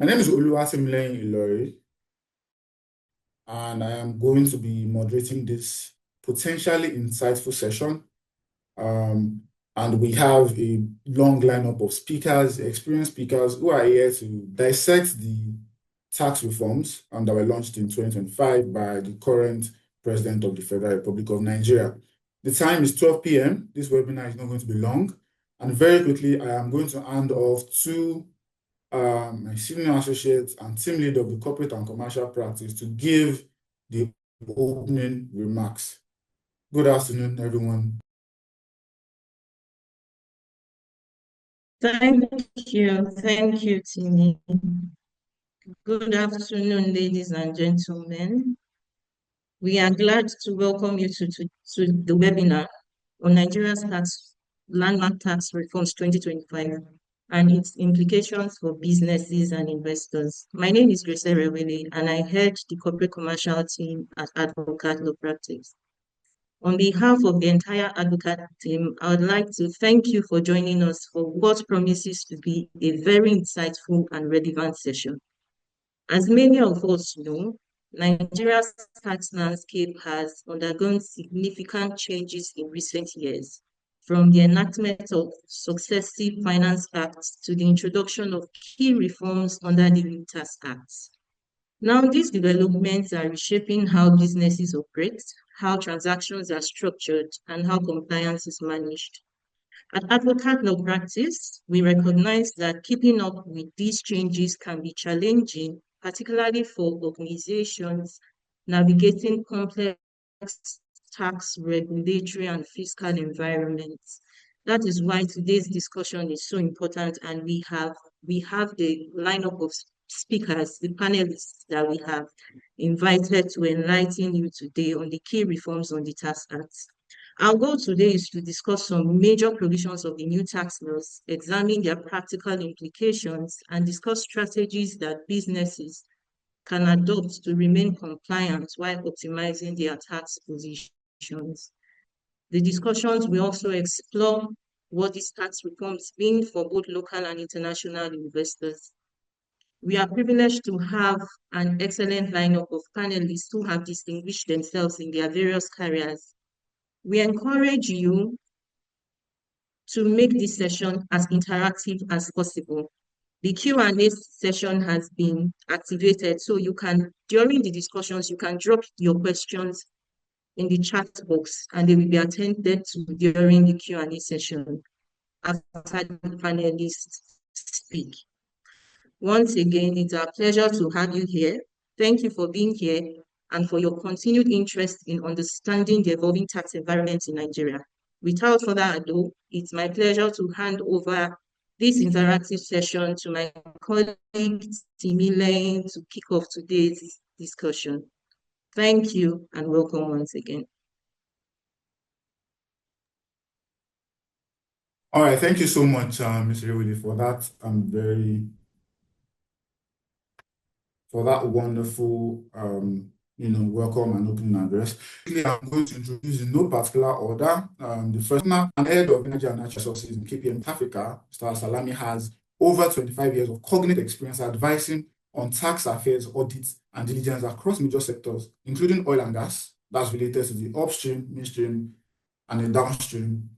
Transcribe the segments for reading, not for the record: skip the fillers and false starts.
My name is Oluwatimileni Ilori, and I am going to be moderating this potentially insightful session. And we have a long lineup of speakers, experienced speakers, who are here to dissect the tax reforms that were launched in 2025 by the current President of the Federal Republic of Nigeria. The time is 12 p.m. This webinar is not going to be long. And very quickly, I am going to hand off to my senior associate and team lead of the corporate and commercial practice to give the opening remarks. Good afternoon, everyone. Thank you, Timmy. Good afternoon, ladies and gentlemen. We are glad to welcome you to the webinar on Nigeria's landmark tax reforms 2025 and its implications for businesses and investors. My name is Grace Rewele, and I head the corporate commercial team at Advocate Law Practice. On behalf of the entire Advocate team, I would like to thank you for joining us for what promises to be a very insightful and relevant session. As many of us know, Nigeria's tax landscape has undergone significant changes in recent years, from the enactment of successive finance acts to the introduction of key reforms under the new tax acts. Now, these developments are reshaping how businesses operate, how transactions are structured, and how compliance is managed. At Advocate Law Practice, we recognize that keeping up with these changes can be challenging, particularly for organizations navigating complex tax, regulatory, and fiscal environments. That is why today's discussion is so important, and we have the lineup of speakers, the panelists that we have invited to enlighten you today on the key reforms on the Tax Act. Our goal today is to discuss some major provisions of the new tax laws, examine their practical implications, and discuss strategies that businesses can adopt to remain compliant while optimizing their tax positions. The discussions will also explore what these tax reforms mean for both local and international investors. We are privileged to have an excellent lineup of panelists who have distinguished themselves in their various careers. We encourage you to make this session as interactive as possible. The Q&A session has been activated, so you can, during the discussions, you can drop your questions in the chat box, and they will be attended to during the Q&A session after the panelists speak. Once again, it's our pleasure to have you here. Thank you for being here and for your continued interest in understanding the evolving tax environment in Nigeria. Without further ado, it's my pleasure to hand over this interactive session to my colleague, Timmy Lane, to kick off today's discussion. Thank you and welcome once again. All right, thank you so much, Mr. Rewele, for that wonderful welcome and opening address. I'm going to introduce in no particular order. The first man and head of energy and natural resources in KPM Africa, Mr. Salami, has over 25 years of cognitive experience advising on tax affairs, audits, and diligence across major sectors, including oil and gas, that's related to the upstream, midstream, and the downstream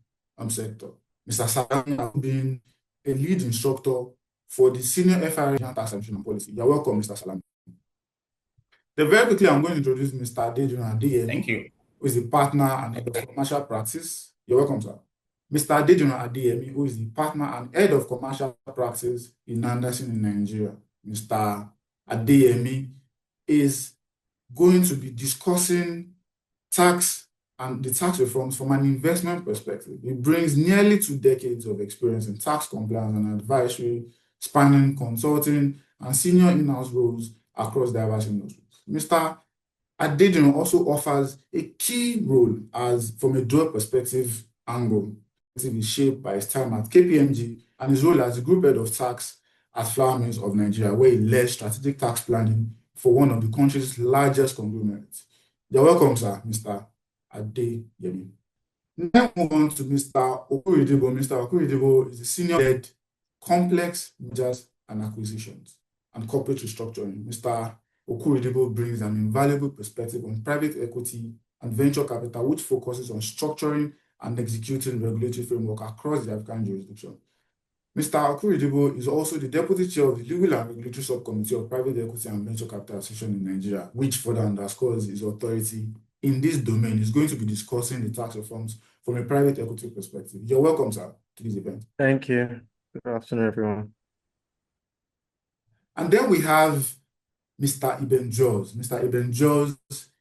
sector. Mr. Salami has been a lead instructor for the senior FRA tax and policy. You're welcome, Mr. Salami. Then very quickly, I'm going to introduce Mr. Adejuna Adeyemi. Thank you. Who is the partner and head of commercial practice. You're welcome, sir. Mr. Adejuna Adeyemi, who is the partner and head of commercial practice in Anderson in Nigeria. Mr. Adeyemi is going to be discussing tax and the tax reforms from an investment perspective. He brings nearly 2 decades of experience in tax compliance and advisory, spanning consulting and senior in-house roles across diverse industries. Mr. Adejuna also offers a key role as, from a dual perspective angle, is shaped by his time at KPMG and his role as the group head of tax at Flour Mills of Nigeria, where he led strategic tax planning for one of the country's largest conglomerates. You're welcome, sir, Mr. Adeyemi. Now move on to Mr. Okuridebo. Mr. Okuridebo is the senior head complex mergers and acquisitions. and corporate restructuring. Mr. Okuridebo brings an invaluable perspective on private equity and venture capital, which focuses on structuring and executing regulatory framework across the African jurisdiction. Mr. Okuridebo is also the Deputy Chair of the Legal and Regulatory Subcommittee of Private Equity and Venture Capital Association in Nigeria, which further underscores his authority in this domain. He's going to be discussing the tax reforms from a private equity perspective. You're welcome, sir, to this event. Thank you. Good afternoon, everyone. And then we have Mr. Ibn Jaws. Mr. Ibn Jaws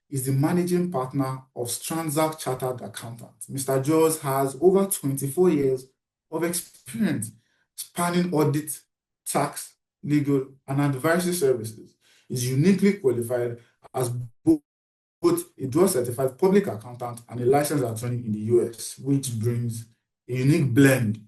is the managing partner of Transact Chartered Accountants. Mr. Jaws has over 24 years of experience spanning audit, tax, legal, and advisory services. Is uniquely qualified as both a dual-certified public accountant and a licensed attorney in the US, which brings a unique blend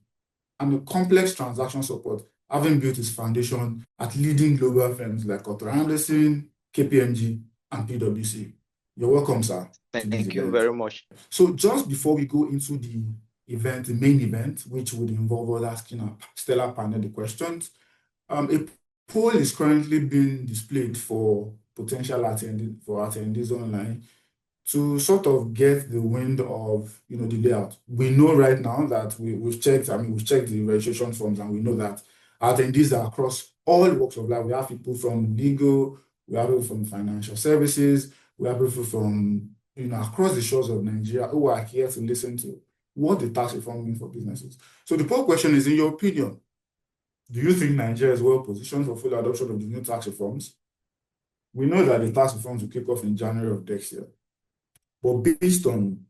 and a complex transaction support, having built its foundation at leading global firms like Arthur Andersen, KPMG, and PwC. You're welcome, sir. Thank you very much. So just before we go into the event, the main event, which would involve us asking our stellar panel the questions, a poll is currently being displayed for potential attendees online to sort of get the wind of the layout. We know right now that we've checked the registration forms, and we know that attendees are across all walks of life. We have people from legal, we have people from financial services, we have people from across the shores of Nigeria who are here to listen to what the tax reform means for businesses. So the poll question is, in your opinion, do you think Nigeria is well positioned for full adoption of the new tax reforms? We know that the tax reforms will kick off in January of next year. But based on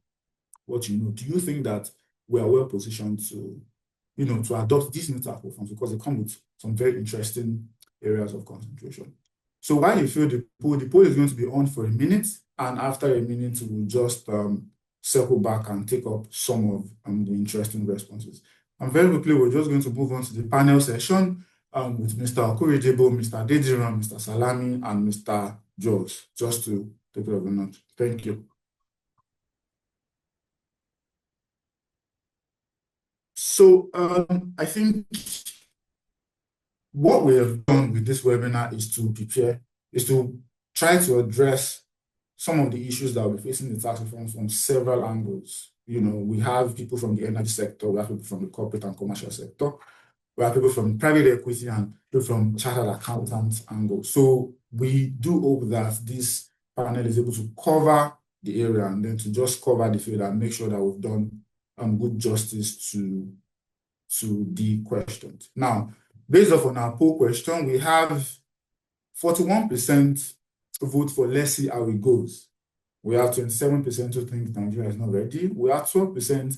what you know, do you think that we are well positioned to adopt these new tax reforms, because they come with some very interesting areas of concentration? So while you feel the poll is going to be on for a minute, and after a minute, we'll just circle back and take up some of the interesting responses. And very quickly, we're just going to move on to the panel session with Mr. Okuridebo, Mr. Dejiran, Mr. Salami, and Mr. George, just to take it of a note. Thank you. So I think what we have done with this webinar is to try to address some of the issues that will be facing the tax reforms from several angles. We have people from the energy sector, we have people from the corporate and commercial sector, we have people from private equity, and people from chartered accountants angle. So we do hope that this panel is able to cover the area and then to just cover the field and make sure that we've done good justice to the questions. Now, based off on our poll question, we have 41% vote for let's see how it goes. We have 27% who think Nigeria is not ready. We have 12%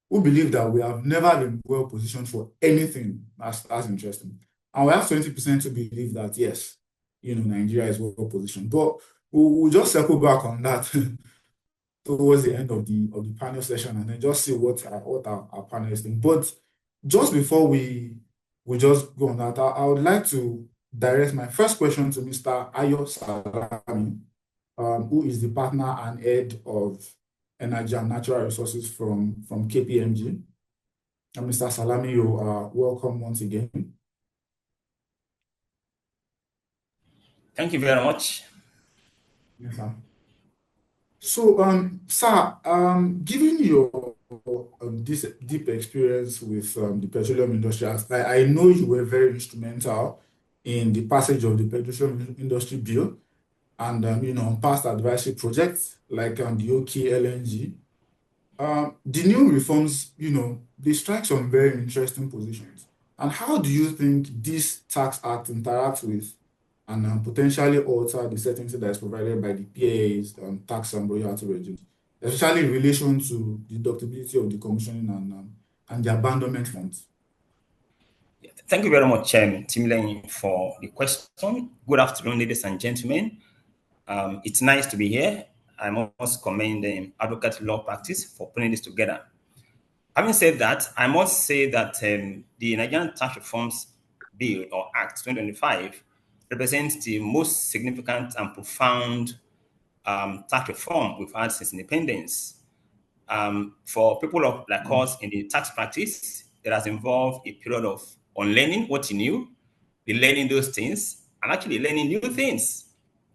who believe that we have never been well positioned for anything. That's interesting. And we have 20% who believe that yes, Nigeria is well positioned. But we'll just circle back on that towards the end of the panel session, and then just see what our panelists think. But just before we just go on that, I would like to direct my first question to Mr. Ayo Salami, who is the partner and head of energy and natural resources from KPMG. And Mr. Salami, you are welcome once again. Thank you very much. Yes, sir. So, sir, given your this deep experience with the petroleum industry, I know you were very instrumental in the passage of the petroleum industry bill, and past advisory projects like the OK LNG. The new reforms, they strike some very interesting positions. And how do you think this tax act interacts with and potentially alter the certainty that is provided by the PAA's tax and royalty regimes, especially in relation to the deductibility of decommissioning and the abandonment funds? Thank you very much, Chairman Timlane, for the question. Good afternoon, ladies and gentlemen. It's nice to be here. I must commend the advocate law practice for putting this together. Having said that, I must say that the Nigerian Tax Reforms Bill, or Act 2025, represents the most significant and profound tax reform we've had since independence. For people like us in the tax practice, it has involved a period of unlearning what you knew, relearning those things, and actually learning new things,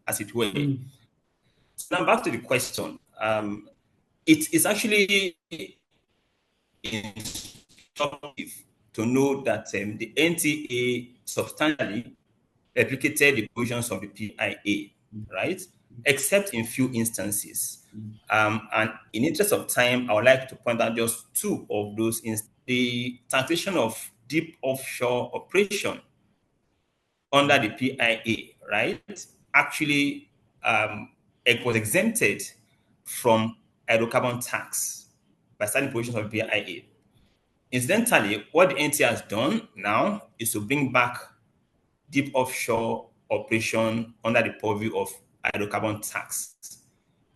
as it were. So now back to the question. It is actually instructive to know that the NTA substantially replicated the provisions of the PIA, right? Except in few instances. And in interest of time, I would like to point out just two of those. The taxation of deep offshore operation under the PIA, right? Actually, it was exempted from hydrocarbon tax by certain provisions of the PIA. Incidentally, what the NT has done now is to bring back deep offshore operation under the purview of hydrocarbon tax,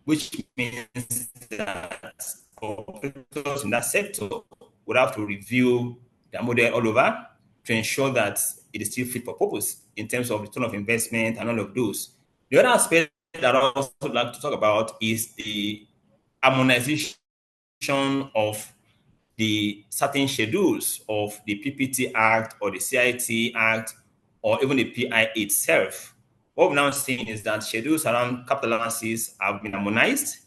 which means that operators in that sector would have to review their model all over to ensure that it is still fit for purpose in terms of return of investment and all of those. The other aspect that I also would like to talk about is the harmonization of the certain schedules of the PPT Act or the CIT Act or even the PI itself. What we're now seeing is that schedules around capital allowances have been harmonized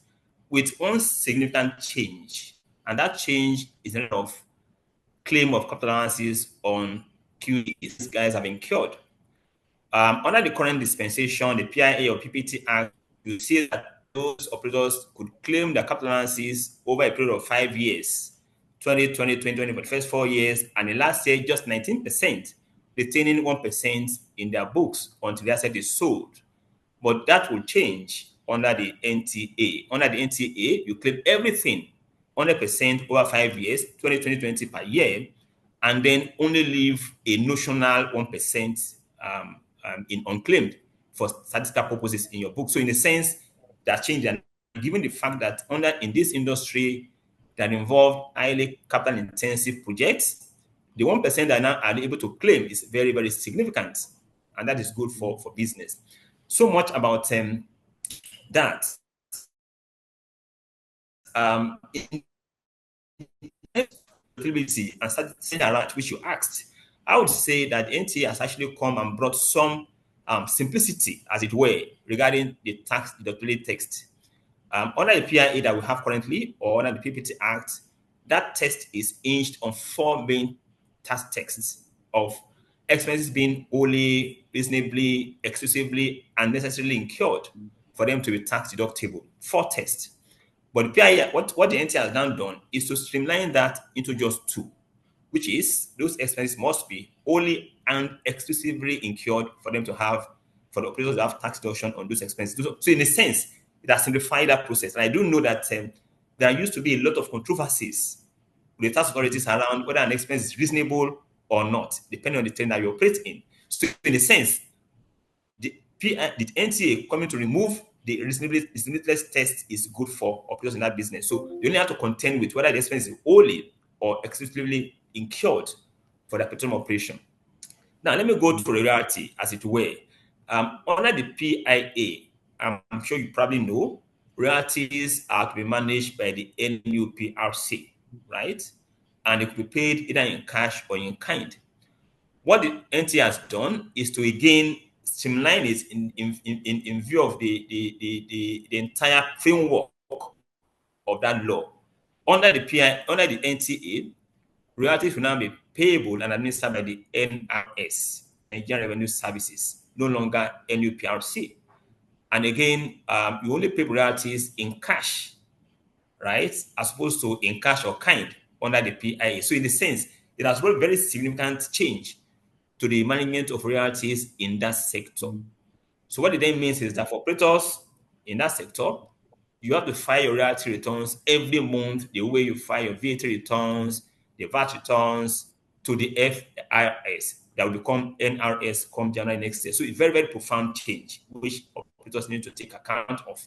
with one significant change, and that change is the of claim of capital allowances on QEs. These guys have been cured. Under the current dispensation, the PIA or PPT Act, you see that those operators could claim their capital allowances over a period of 5 years, 2020, 2020, for the first 4 years, and the last year just 19%, retaining 1% in their books until the asset is sold. But that will change under the NTA. Under the NTA, you claim everything 100% over 5 years, 20 per year, and then only leave a notional 1% in unclaimed for statistical purposes in your book. So in a sense, that changed, and given the fact that in this industry that involve highly capital intensive projects, the 1% that now are able to claim is very, very significant, and that is good for business. So much about that. In flexibility and starting around which you asked, I would say that NTA has actually come and brought some simplicity, as it were, regarding the tax deductibility text. Under the PIA that we have currently, or under the PPT Act, that text is hinged on 4 main tax texts of expenses being wholly, reasonably, exclusively, and necessarily incurred for them to be tax deductible. 4 tests. But the PIA, what the NT has now done is to streamline that into just 2, which is those expenses must be wholly and exclusively incurred for them to have, for the operators to have tax deduction on those expenses. So in a sense, it has simplified that process. And I do know that there used to be a lot of controversies with the tax authorities around whether an expense is reasonable or not, depending on the term that you operate in. So in a sense, the NTA coming to remove the reasonableness test is good for operators in that business. So you only have to contend with whether the expense is wholly or exclusively incurred for the petroleum operation. Now, let me go to reality, as it were. Under the PIA, I'm sure you probably know, royalties are to be managed by the NUPRC, right? And it could be paid either in cash or in kind. What the NT has done is to again streamline it in view of the entire framework of that law. Under the PI, under the NTA, royalties will now be payable and administered by the NRS, Nigerian Revenue Services, no longer NUPRC. And again, you only pay royalties in cash, right, as opposed to in cash or kind under the PIA. So in a sense, it has brought very significant change to the management of royalties in that sector. So what it then means is that for operators in that sector, you have to file your royalty returns every month, the way you file your VAT returns, the VAT returns to the FIRS that will become NRS come January next year. So it's very, very profound change, which operators need to take account of.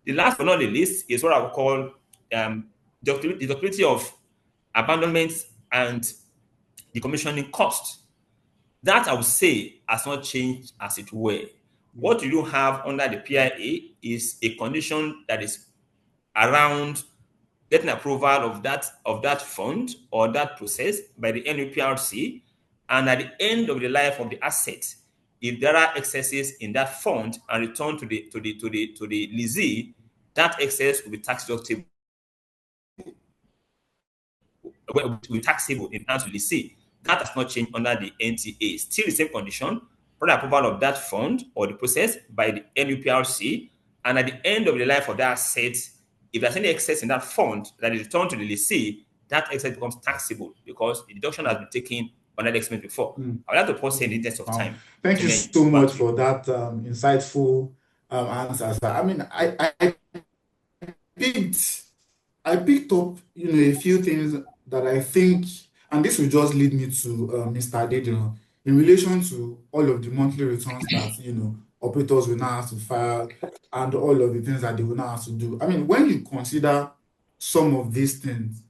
The last but not the least is what I would call the deductibility of abandonments and decommissioning costs. That I would say has not changed, as it were. What you do have under the PIA is a condition that is around getting approval of that fund or that process by the NUPRC, and at the end of the life of the asset, if there are excesses in that fund and returned to the lessee, that excess will be tax deductible. Will be taxable in hand to lessee. That has not changed under the NTA. Still the same condition, product approval of that fund or the process by the NUPRC, and at the end of the life of that asset, if there's any excess in that fund that is returned to the lessee, that excess becomes taxable because the deduction has been taken on that expense before. I would like to pause here in the interest of time. Thank you so much for that insightful answers. I mean, I picked up, a few things that I think, and this will just lead me to Mr. Adediran, in relation to all of the monthly returns that, operators will now have to file and all of the things that they will now have to do. I mean, when you consider some of these things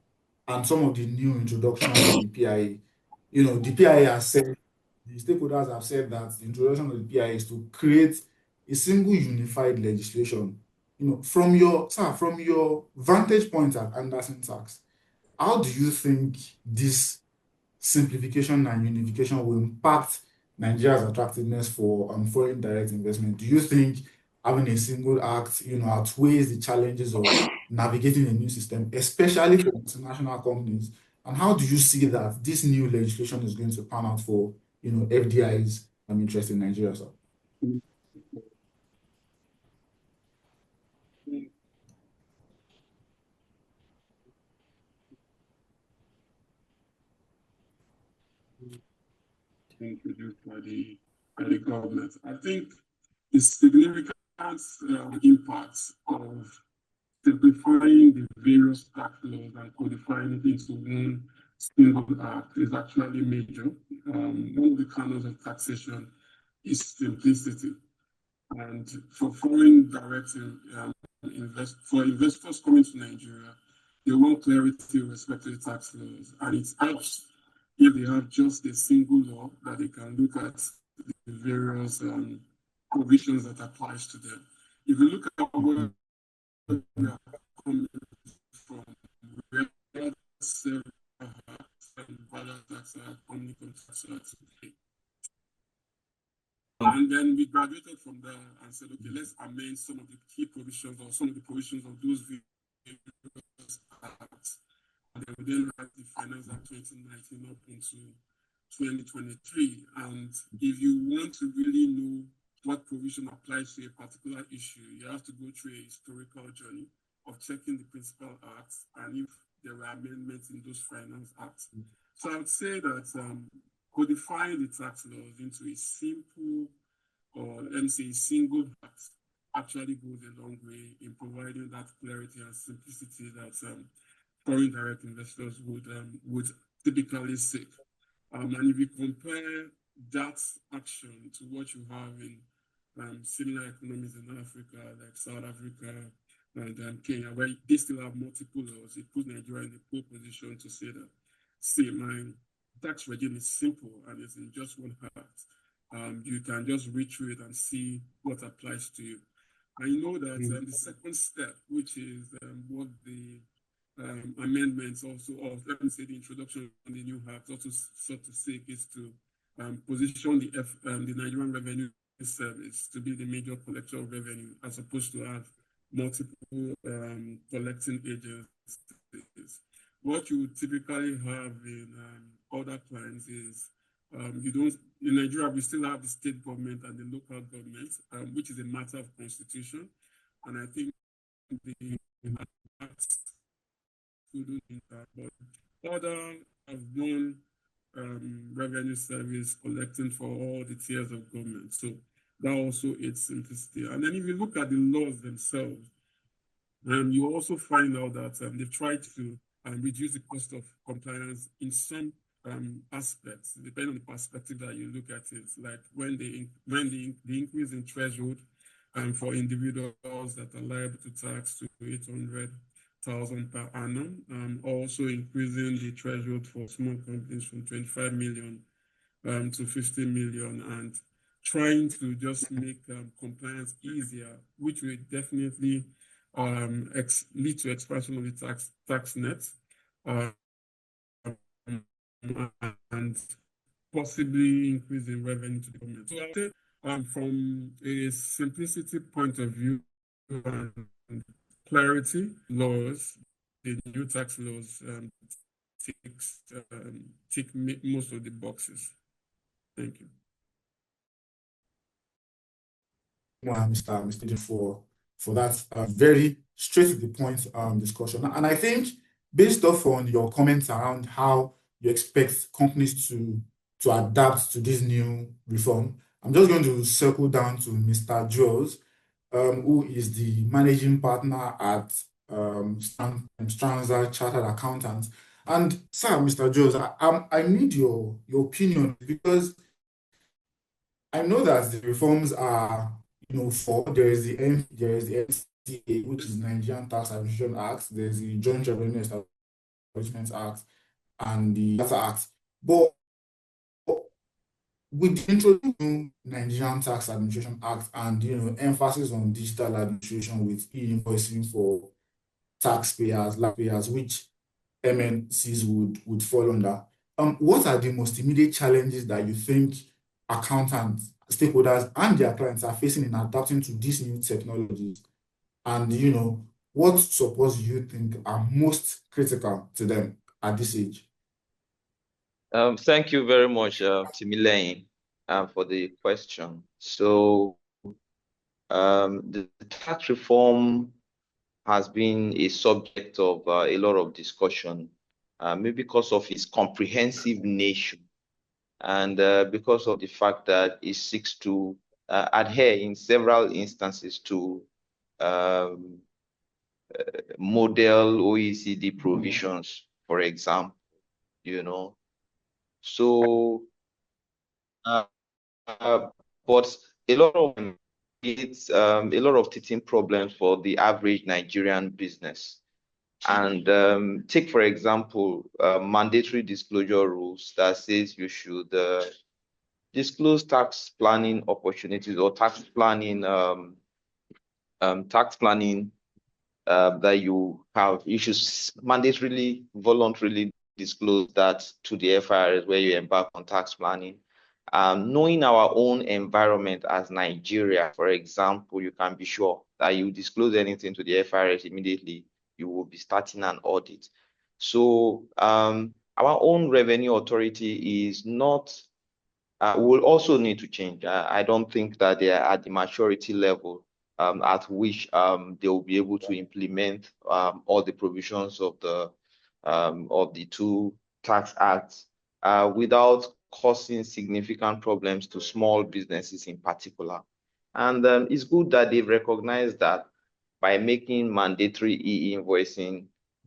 and some of the new introductions in the PIA, the PIA has said, the stakeholders have said that the introduction of the PIA is to create a single unified legislation. From your vantage point at Anderson Tax, how do you think this simplification and unification will impact Nigeria's attractiveness for foreign direct investment? Do you think having a single act, outweighs the challenges of navigating a new system, especially for international companies? And how do you see that this new legislation is going to pan out for, FDI's interest in Nigeria, sir? Introduced by the government. I think the significant impacts of simplifying the various tax laws and codifying it into one single act is actually major. One of the canons of taxation is simplicity. And for foreign direct for investors coming to Nigeria, they want clarity with respect to the tax laws. And it helps if they have just a single law that they can look at the various provisions that applies to them. If you look at where we are coming from, we have several tax communicable tax laws. And then we graduated from there and said, okay, let's amend some of the key provisions or some of the provisions of those various acts. And then we then had the Finance Act 2019 up into 2023. And if you want to really know what provision applies to a particular issue, you have to go through a historical journey of checking the principal acts and if there are amendments in those finance acts. So I would say that codifying the tax laws into a simple, or let me say a single act, actually goes a long way in providing that clarity and simplicity that foreign direct investors would typically seek. And if you compare that action to what you have in similar economies in Africa, like South Africa and Kenya, where they still have multiple laws, it puts Nigeria in a poor position to say that, see, my tax regime is simple and it's in just one act. You can just read through it and see what applies to you. I know that the second step, which is what the amendments also, or let me say the introduction of the new act, also sort of seek is to position the Nigerian Revenue Service to be the major collector of revenue, as opposed to have multiple collecting agencies. What you typically have in other clients is in Nigeria, we still have the state government and the local government, which is a matter of constitution. And I think the acts couldn't do that, but other have one revenue service collecting for all the tiers of government. So that also aids simplicity. And then if you look at the laws themselves, you also find out that they've tried to reduce the cost of compliance in some aspects, depending on the perspective that you look at it. Like when the increase in threshold for individuals that are liable to tax to 800,000 per annum, also increasing the threshold for small companies from 25 million to 50 million, and trying to just make compliance easier, which will definitely lead to expansion of the tax net and possibly increase in revenue to the government. So I would say From a simplicity point of view and clarity, laws, the new tax laws tick most of the boxes. Thank you. Mr. Dean, for that very straight to the point discussion. And I think based off on your comments around how you expect companies to adapt to this new reform, I'm just going to circle down to Mr. Jules, who is the managing partner at Stranza Chartered Accountants. And sir, Mr. Jules, I need your opinion, because I know that the reforms are, there is the NTA, which is Nigerian Tax Administration Act, there's the Joint Revenue Establishment Act, and the Data Act. But with the introduction Nigerian Tax Administration Act and emphasis on digital administration with e-invoicing for taxpayers, lab payers, which MNCs would fall under. What are the most immediate challenges that you think accountants, stakeholders, and their clients are facing in adapting to these new technologies? And what supports do you think are most critical to them at this age? Thank you very much, Timileyin, for the question. So, the tax reform has been a subject of a lot of discussion, maybe because of its comprehensive nature and because of the fact that it seeks to adhere in several instances to model OECD provisions, for example, So, but a lot of it's a lot of teething problems for the average Nigerian business. And take, for example, mandatory disclosure rules that says you should disclose tax planning opportunities or tax planning that you have. You should mandatorily, voluntarily disclose that to the FIRS where you embark on tax planning. Knowing our own environment as Nigeria, for example, you can be sure that you disclose anything to the FIRS immediately, you will be starting an audit. So our own revenue authority is not, will also need to change. I don't think that they are at the maturity level at which they will be able to implement all the provisions of the two tax acts without causing significant problems to small businesses in particular. And it's good that they've recognized that by making mandatory e-invoicing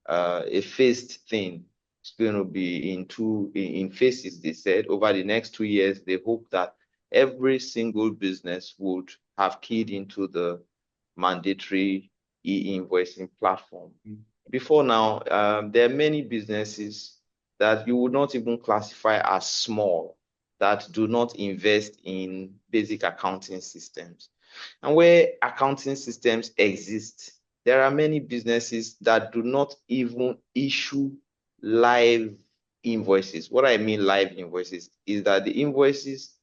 a phased thing. It's going to be in phases, they said. Over the next 2 years, they hope that every single business would have keyed into the mandatory e-invoicing platform. Before now, there are many businesses that you would not even classify as small that do not invest in basic accounting systems. And where accounting systems exist, there are many businesses that do not even issue live invoices. What I mean live invoices is that the invoices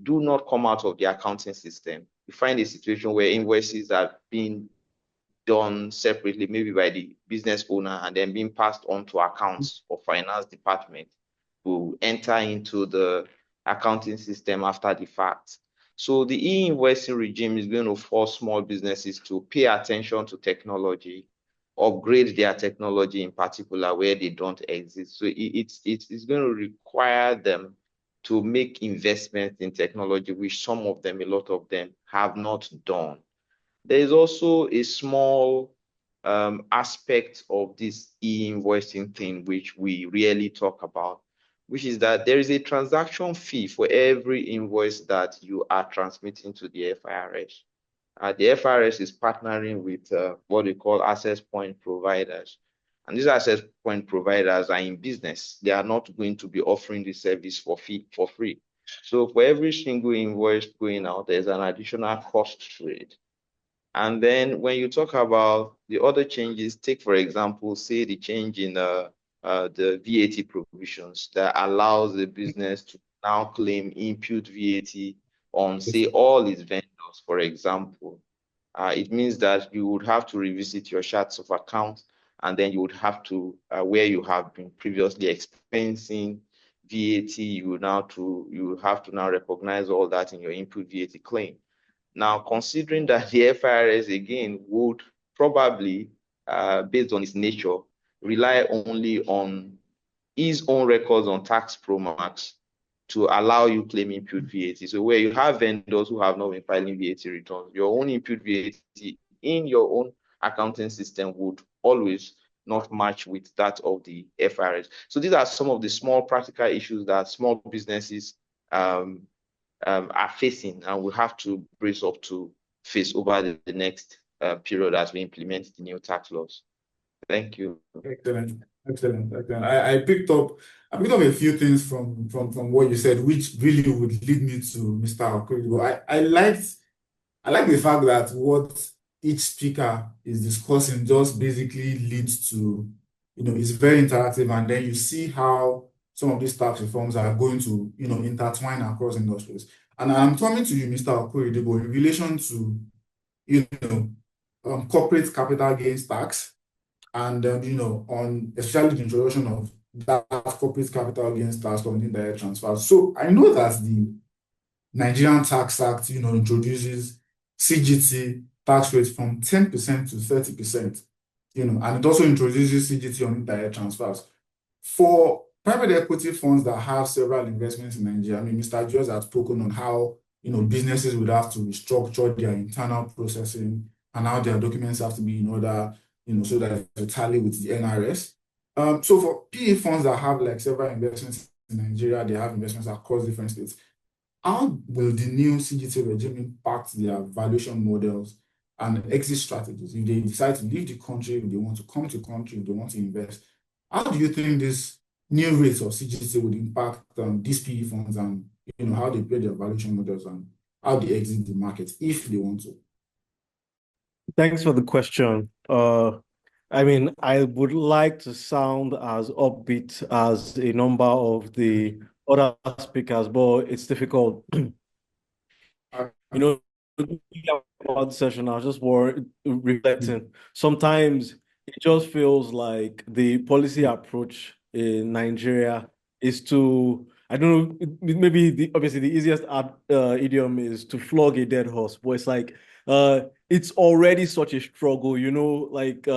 do not come out of the accounting system. You find a situation where invoices are being done separately, maybe by the business owner, and then being passed on to accounts or finance department who enter into the accounting system after the fact. So the e-invoicing regime is going to force small businesses to pay attention to technology, upgrade their technology in particular where they don't exist. So it's going to require them to make investments in technology, which some of them, a lot of them, have not done. There is also a small aspect of this e-invoicing thing, which we rarely talk about, which is that there is a transaction fee for every invoice that you are transmitting to the FIRS. The FIRS is partnering with what we call access point providers. And these access point providers are in business. They are not going to be offering the service for free. So for every single invoice going out, there's an additional cost to it. And then when you talk about the other changes, take, for example, say the change in the VAT provisions that allows the business to now claim impute VAT on, say, all its vendors, for example, it means that you would have to revisit your charts of account, and then you would have to, where you have been previously expensing VAT, you have to now recognize all that in your input VAT claim. Now, considering that the FIRS again would probably, based on its nature, rely only on its own records on Tax Pro Max to allow you claim input VAT. So where you have vendors who have not been filing VAT returns, your own input VAT in your own accounting system would always not match with that of the FIRS. So these are some of the small practical issues that small businesses are facing, and we have to brace up to face over the next period as we implement the new tax laws. Thank you. Excellent. I picked up a few things from what you said, which really would lead me to Mr. Okoribo. I like the fact that what each speaker is discussing just basically leads to, it's very interactive, and then you see how some of these tax reforms are going to, intertwine across industries. And I'm coming to you, Mr. Okoribo, in relation to, corporate capital gains tax, and on especially the introduction of that corporate capital gains tax on indirect transfers. So I know that the Nigerian Tax Act, introduces CGT tax rates from 10% to 30%, and it also introduces CGT on indirect transfers. For private equity funds that have several investments in Nigeria, I mean, Mr. Jones has spoken on how, businesses would have to restructure their internal processing and how their documents have to be in order, so that they tally with the NRS. So for PE funds that have like several investments in Nigeria, they have investments across different states. How will the new CGT regime impact their valuation models and exit strategies if they decide to leave the country, if they want to come to the country, if they want to invest? How do you think this new rates of CGT would impact these PE funds, and how they play their valuation models and how they exit the market if they want to? Thanks for the question. I mean, I would like to sound as upbeat as a number of the other speakers, but it's difficult. About the session, I was just reflecting. Sometimes it just feels like the policy approach in Nigeria is to, I don't know, maybe obviously the easiest idiom is to flog a dead horse, but it's like it's already such a struggle, like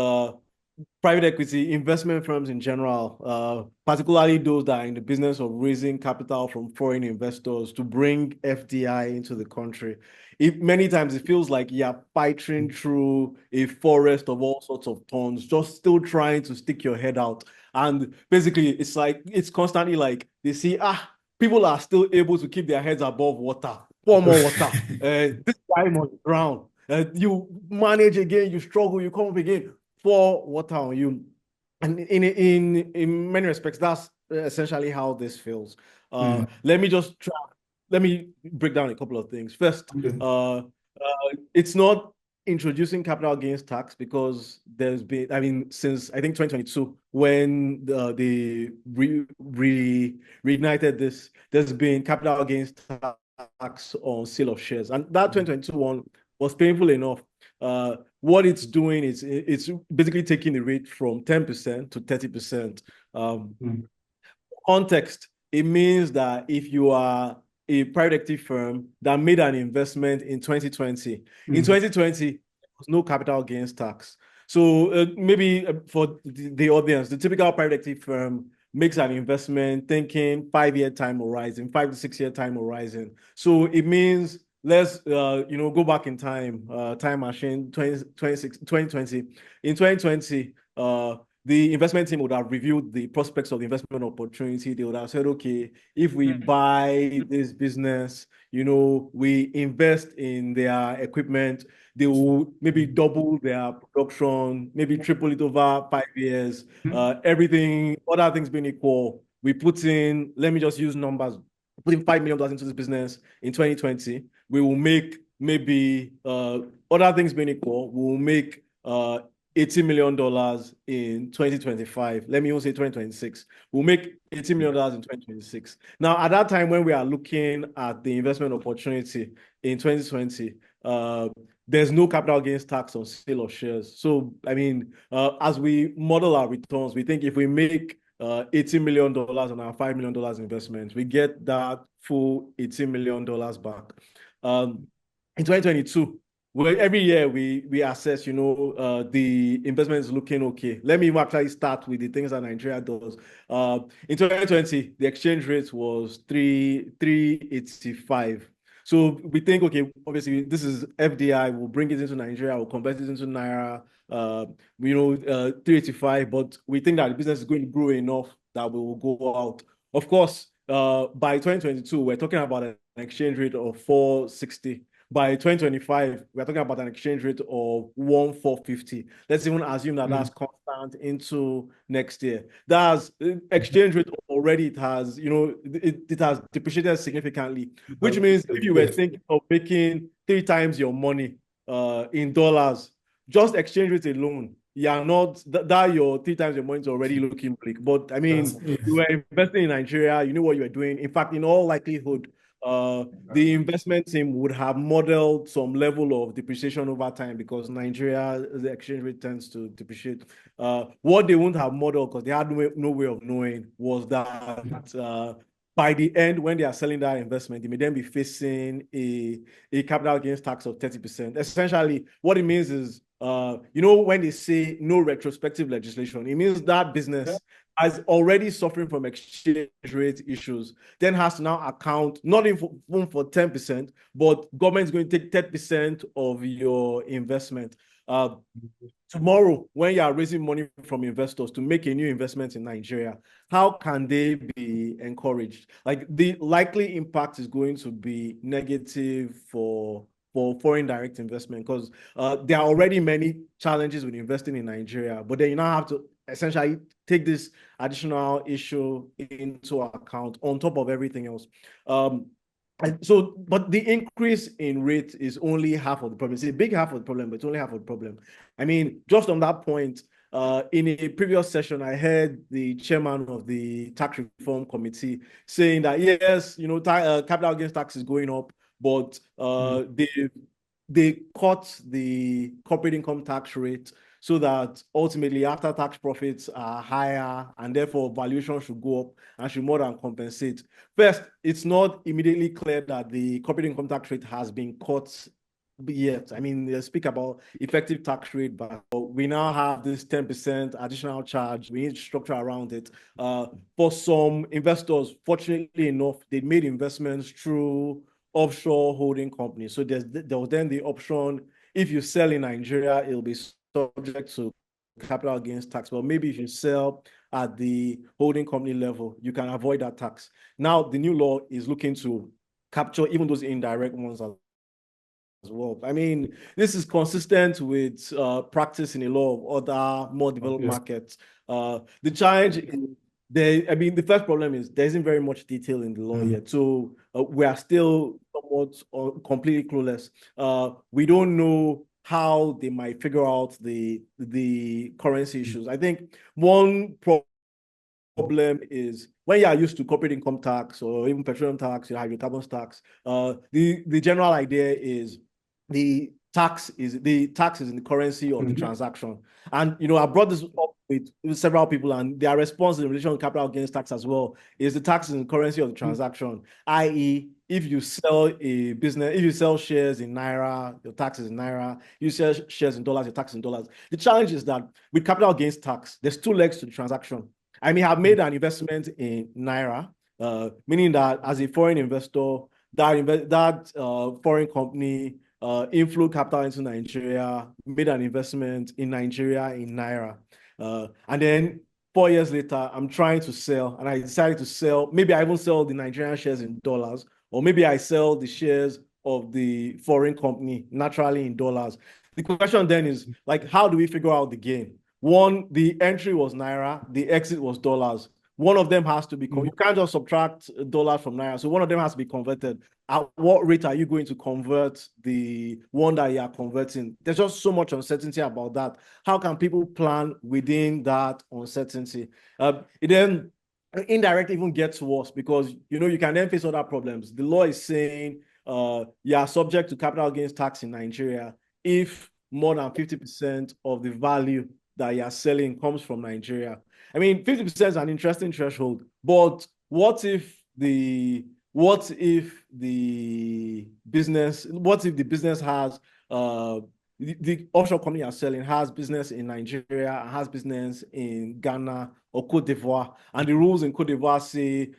private equity, investment firms in general, particularly those that are in the business of raising capital from foreign investors to bring FDI into the country. Many times it feels like you're fighting through a forest of all sorts of thorns, just still trying to stick your head out. And basically, it's like, it's constantly like they see, people are still able to keep their heads above water. Pour more water. This guy must drown. You manage again, you struggle, you come up again. Pour water on you. And in many respects, that's essentially how this feels. Let me break down a couple of things. First, it's not introducing capital gains tax because there's been, I mean, since I think 2022, when they reignited this, there's been capital gains tax on sale of shares. And that 2022 one was painful enough. What it's doing is it's basically taking the rate from 10% to 30%. Context, it means that if you are a private equity firm that made an investment in 2020, in 2020, there was no capital gains tax. So maybe for the audience, the typical private equity firm makes an investment thinking 5-year time horizon, 5 to 6 year time horizon. So it means let's go back in time, time machine 2020. In 2020, the investment team would have reviewed the prospects of the investment opportunity. They would have said, okay, if we buy this business, we invest in their equipment, they will maybe double their production, maybe triple it over 5 years. Everything, other things being equal, we put in, let me just use numbers, putting $5 million into this business in 2020, we will make maybe, other things being equal, we will make $1 $80 million in 2025. Let me even say 2026. We'll make $80 million in 2026. Now, at that time, when we are looking at the investment opportunity in 2020, there's no capital gains tax on sale of shares. So, I mean, as we model our returns, we think if we make $80 million on our $5 million investment, we get that full $80 million back. In 2022, well, every year we assess, the investment is looking okay. Let me actually start with the things that Nigeria does. In 2020, the exchange rate was 385. So we think, okay, obviously this is FDI. We'll bring it into Nigeria. We'll convert it into Naira. 385. But we think that the business is going to grow enough that we will go out. Of course, by 2022, we're talking about an exchange rate of 460. By 2025, we're talking about an exchange rate of 1,450. Let's even assume that that's constant into next year. That's exchange rate already. It has, it has depreciated significantly, which means if you were thinking of making 3 times your money in dollars, just exchange rate alone, you're not that your 3 times your money is already looking bleak. But I mean, you were investing in Nigeria, you knew what you were doing. In fact, in all likelihood, the investment team would have modeled some level of depreciation over time because Nigeria, the exchange rate tends to depreciate. What they wouldn't have modeled, because they had no way of knowing, was that by the end, when they are selling that investment, they may then be facing a capital gains tax of 30%. Essentially, what it means is, when they say no retrospective legislation, it means that business is already suffering from exchange rate issues, then has to now account not even for 10%, but government is going to take 10% of your investment. Tomorrow, when you are raising money from investors to make a new investment in Nigeria, how can they be encouraged? Like, the likely impact is going to be negative for foreign direct investment, because there are already many challenges with investing in Nigeria, but then you now have to essentially take this additional issue into account on top of everything else. But the increase in rate is only half of the problem. It's a big half of the problem, but it's only half of the problem. I mean, just on that point, in a previous session, I heard the chairman of the tax reform committee saying that, yes, capital gains tax is going up, but they cut the corporate income tax rate so that ultimately after-tax profits are higher and therefore valuation should go up and should more than compensate. First, it's not immediately clear that the corporate income tax rate has been cut yet. I mean, they speak about effective tax rate, but we now have this 10% additional charge. We need to structure around it. For some investors, fortunately enough, they made investments through offshore holding companies. So there was then the option, if you sell in Nigeria, it'll be subject to capital gains tax. But maybe if you sell at the holding company level, you can avoid that tax. Now, the new law is looking to capture even those indirect ones as well. I mean, this is consistent with practice in a lot of other more developed markets. The challenge is the first problem is there isn't very much detail in the law yet. So we are still somewhat completely clueless. We don't know how they might figure out the currency issues. I think one problem is when you are used to corporate income tax or even petroleum tax, you have your carbon tax. The general idea is the tax is in the currency of the transaction. And I brought this up with several people, and their response in relation to capital gains tax as well is the tax is in the currency of the transaction, i.e., if you sell a business, if you sell shares in Naira, your tax is in Naira. You sell shares in dollars, your tax is in dollars. The challenge is that with capital gains tax, there's 2 legs to the transaction. I may have made an investment in Naira, meaning that as a foreign investor, that foreign company inflow capital into Nigeria, made an investment in Nigeria in Naira. And then 4 years later, I'm trying to sell, and I decided to sell. Maybe I even sell the Nigerian shares in dollars, or maybe I sell the shares of the foreign company naturally in dollars. The question then is, like, how do we figure out the gain? One, the entry was Naira, the exit was dollars. one of them has to be, you can't just subtract dollars from naira. So one of them has to be converted. At what rate are you going to convert the one that you are converting? There's just so much uncertainty about that. How can people plan within that uncertainty? It then indirectly even gets worse because, you can then face other problems. The law is saying you are subject to capital gains tax in Nigeria if more than 50% of the value that you are selling comes from Nigeria. I mean, 50% is an interesting threshold, but what if the business has the offshore company you're selling has business in Nigeria, has business in Ghana or Cote d'Ivoire, and the rules in Cote d'Ivoire say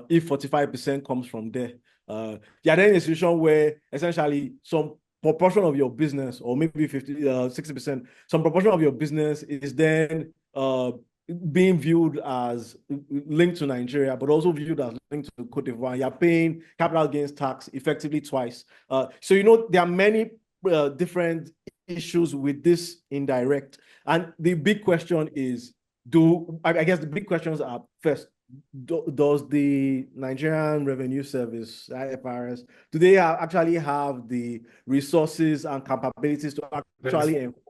if 45% comes from there, you're then in a situation where essentially some proportion of your business, or maybe 60%, some proportion of your business is then being viewed as linked to Nigeria, but also viewed as linked to Cote d'Ivoire. You're paying capital gains tax effectively twice. So, there are many different issues with this indirect. And the big question is, I guess the big questions are, first, does the Nigerian Revenue Service, IFRS, do they actually have the resources and capabilities to actually enforce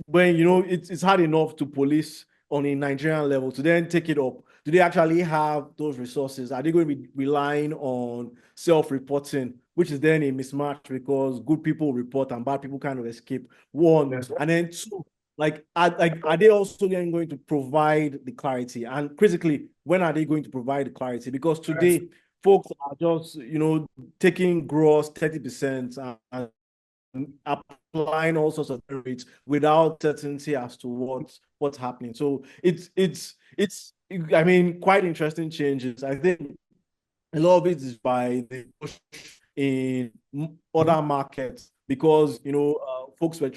when it's hard enough to police on a Nigerian level to then take it up? Do they actually have those resources? Are they going to be relying on self-reporting, which is then a mismatch because good people report and bad people kind of escape? One, and then two, are they also then going to provide the clarity? And critically, when are they going to provide the clarity? Because today, folks are just, taking gross 30% and applying all sorts of rates without certainty as to what's happening. So it's I mean, quite interesting changes. I think a lot of it is by the push in other markets because folks were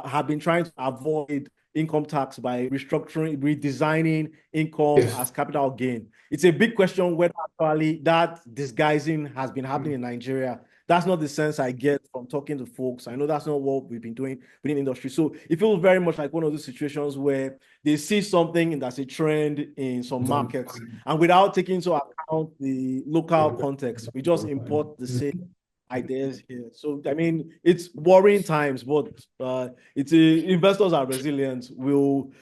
have been trying to avoid income tax by redesigning income as capital gain. It's a big question whether actually that disguising has been happening in Nigeria. That's not the sense I get from talking to folks. I know that's not what we've been doing within industry. So it feels very much like one of those situations where they see something that's a trend in some markets, and without taking into account the local context, we just import the same ideas here. So I mean, it's worrying times, but investors are resilient.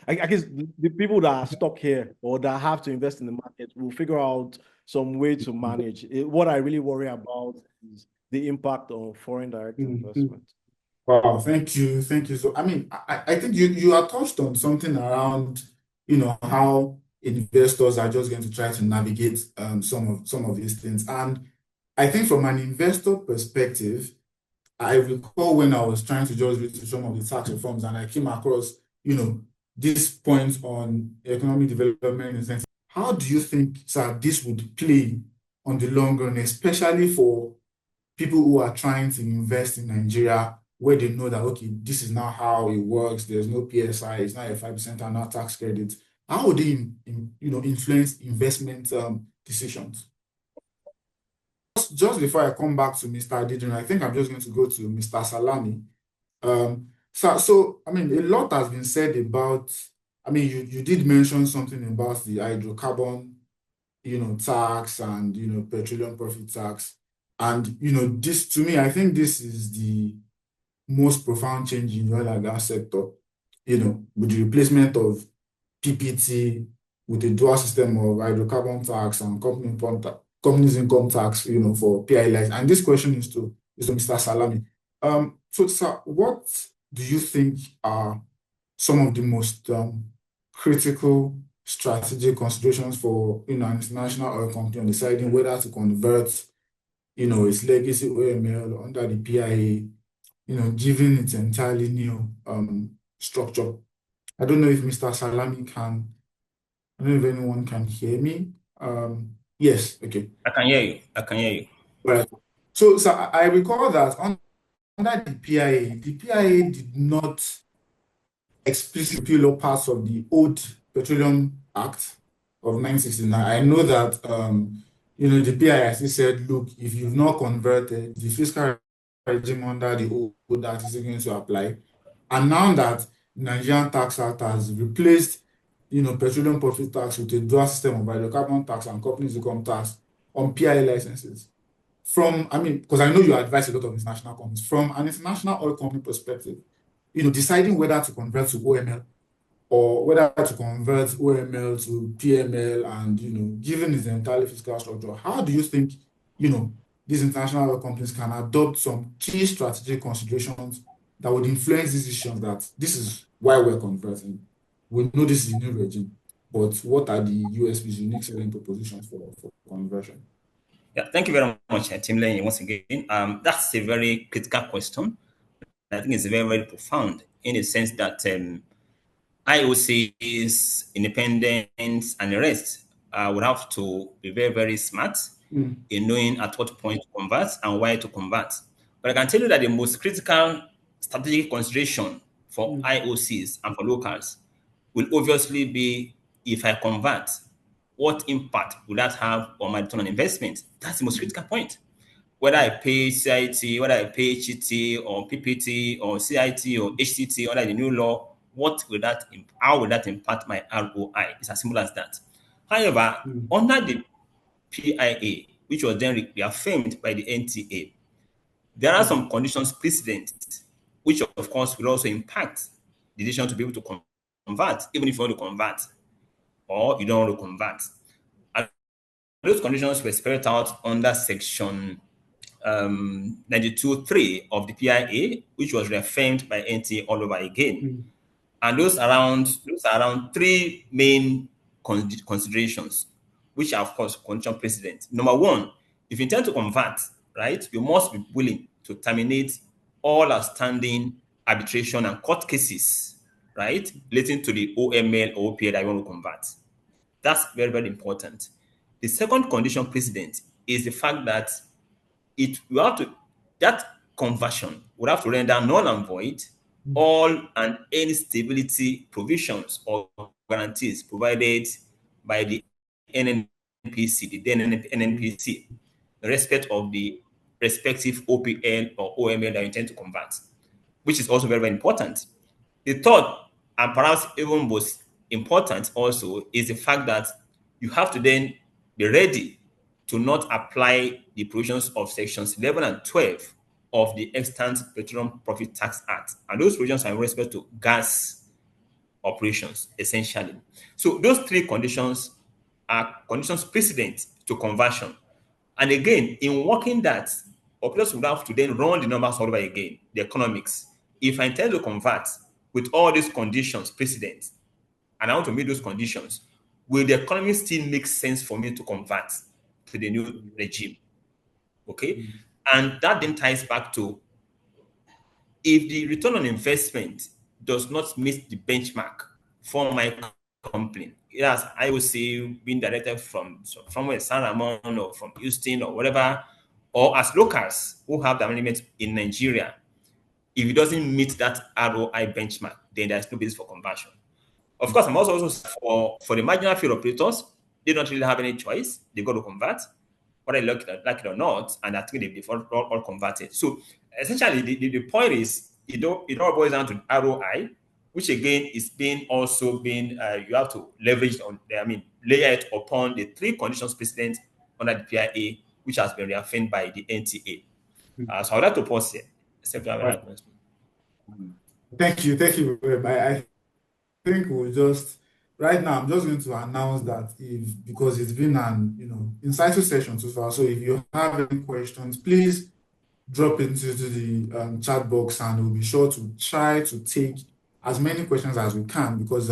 I guess the people that are stuck here or that have to invest in the market will figure out some way to manage. What I really worry about is the impact on foreign direct investment. Wow, thank you. So, I mean, I think you are touched on something around, how investors are just going to try to navigate some of these things. And I think from an investor perspective, I recall when I was trying to just read through some of the tax reforms and I came across, this point on economic development incentives. How do you think, sir, this would play on the long run, especially for people who are trying to invest in Nigeria, where they know that, okay, this is not how it works. There's no PSI. It's not a 5% annual tax credit. How would they, influence investment decisions? Just before I come back to Mr. Adidun, I think I'm just going to go to Mr. Salami. So I mean, a lot has been said about. I mean, you did mention something about the hydrocarbon, tax and petroleum profit tax. And this, to me, I think this is the most profound change in the oil and gas sector, with the replacement of PPT with a dual system of hydrocarbon tax and companies income tax, for PILs. And this question is to Mr. Salami. So, sir, what do you think are some of the most critical strategic considerations for an international oil company on deciding whether to convert its legacy OML under the PIA, given its entirely new structure? I don't know if Mr. Salami can, I don't know if anyone can hear me. Yes, okay. I can hear you. Right. So I recall that under the PIA did not explicitly repeal parts of the old Petroleum Act of 1969. I know that the PIC said, look, if you've not converted, the fiscal regime under the old act is going to apply. And now that Nigerian Tax Act has replaced petroleum profit tax with a dual system of hydrocarbon tax and companies income tax on PIA licenses. Because I know you advise a lot of international companies. From an international oil company perspective, deciding whether to convert to OML or whether to convert OML to PML and, given its entirely fiscal structure, how do you think, these international oil companies can adopt some key strategic considerations that would influence these decisions that this is why we're converting? We know this is a new regime, but what are the USP's unique selling propositions for conversion? Yeah, thank you very much, Tim Lane, once again. That's a very critical question. I think it's very, very profound in the sense that IOC's independence and the rest would have to be very, very smart in knowing at what point to convert and why to convert. But I can tell you that the most critical strategic consideration for IOCs and for locals will obviously be, if I convert, what impact will that have on my return on investment? That's the most critical point. Whether I pay CIT, whether I pay HT or PPT or CIT or HTT under the new law, how will that impact my ROI? It's as simple as that. However, under the PIA, which was then reaffirmed by the NTA, there are some conditions precedent, which of course will also impact the decision to be able to convert, even if you want to convert or you don't want to convert. And those conditions were spelled out under section 92.3 of the PIA, which was reaffirmed by NTA all over again. And those are around three main considerations, which are, of course, condition precedent. Number one, if you intend to convert, right, you must be willing to terminate all outstanding arbitration and court cases, right, relating to the OML or OPA that you want to convert. That's very, very important. The second condition precedent is the fact that that conversion would have to render null and void all and any stability provisions or guarantees provided by the NNPC, the then NNPC, in respect of the respective OPL or OML that you intend to convert, which is also very, very important. The third, and perhaps even most important also, is the fact that you have to then be ready to not apply the provisions of sections 11 and 12 of the Extant Petroleum Profit Tax Act. And those provisions are in respect to gas operations, essentially. So those three conditions are conditions precedent to conversion. And again, in working that, operators would have to then run the numbers all over again, the economics. If I intend to convert with all these conditions precedent, and I want to meet those conditions, will the economy still make sense for me to convert to the new regime? Okay? And that then ties back to, if the return on investment does not meet the benchmark for my company, yes, I would say being directed from San Ramon or from Houston or whatever, or as locals who have the limit in Nigeria, if it doesn't meet that ROI benchmark, then there's no basis for conversion. Of course, I'm also for the marginal field operators, they don't really have any choice. They got to convert, whether they like it or not, and I think they've all converted. So essentially, the point is, it all boils down to ROI, which again is you have to leverage on, layer it upon the three conditions precedent under the PIA, which has been reaffirmed by the NTA. So I would like to pause here. Thank you very much. I think we'll just right now. I'm just going to announce that because it's been an insightful session so far. So if you have any questions, please drop into the chat box, and we'll be sure to try to take as many questions as we can, because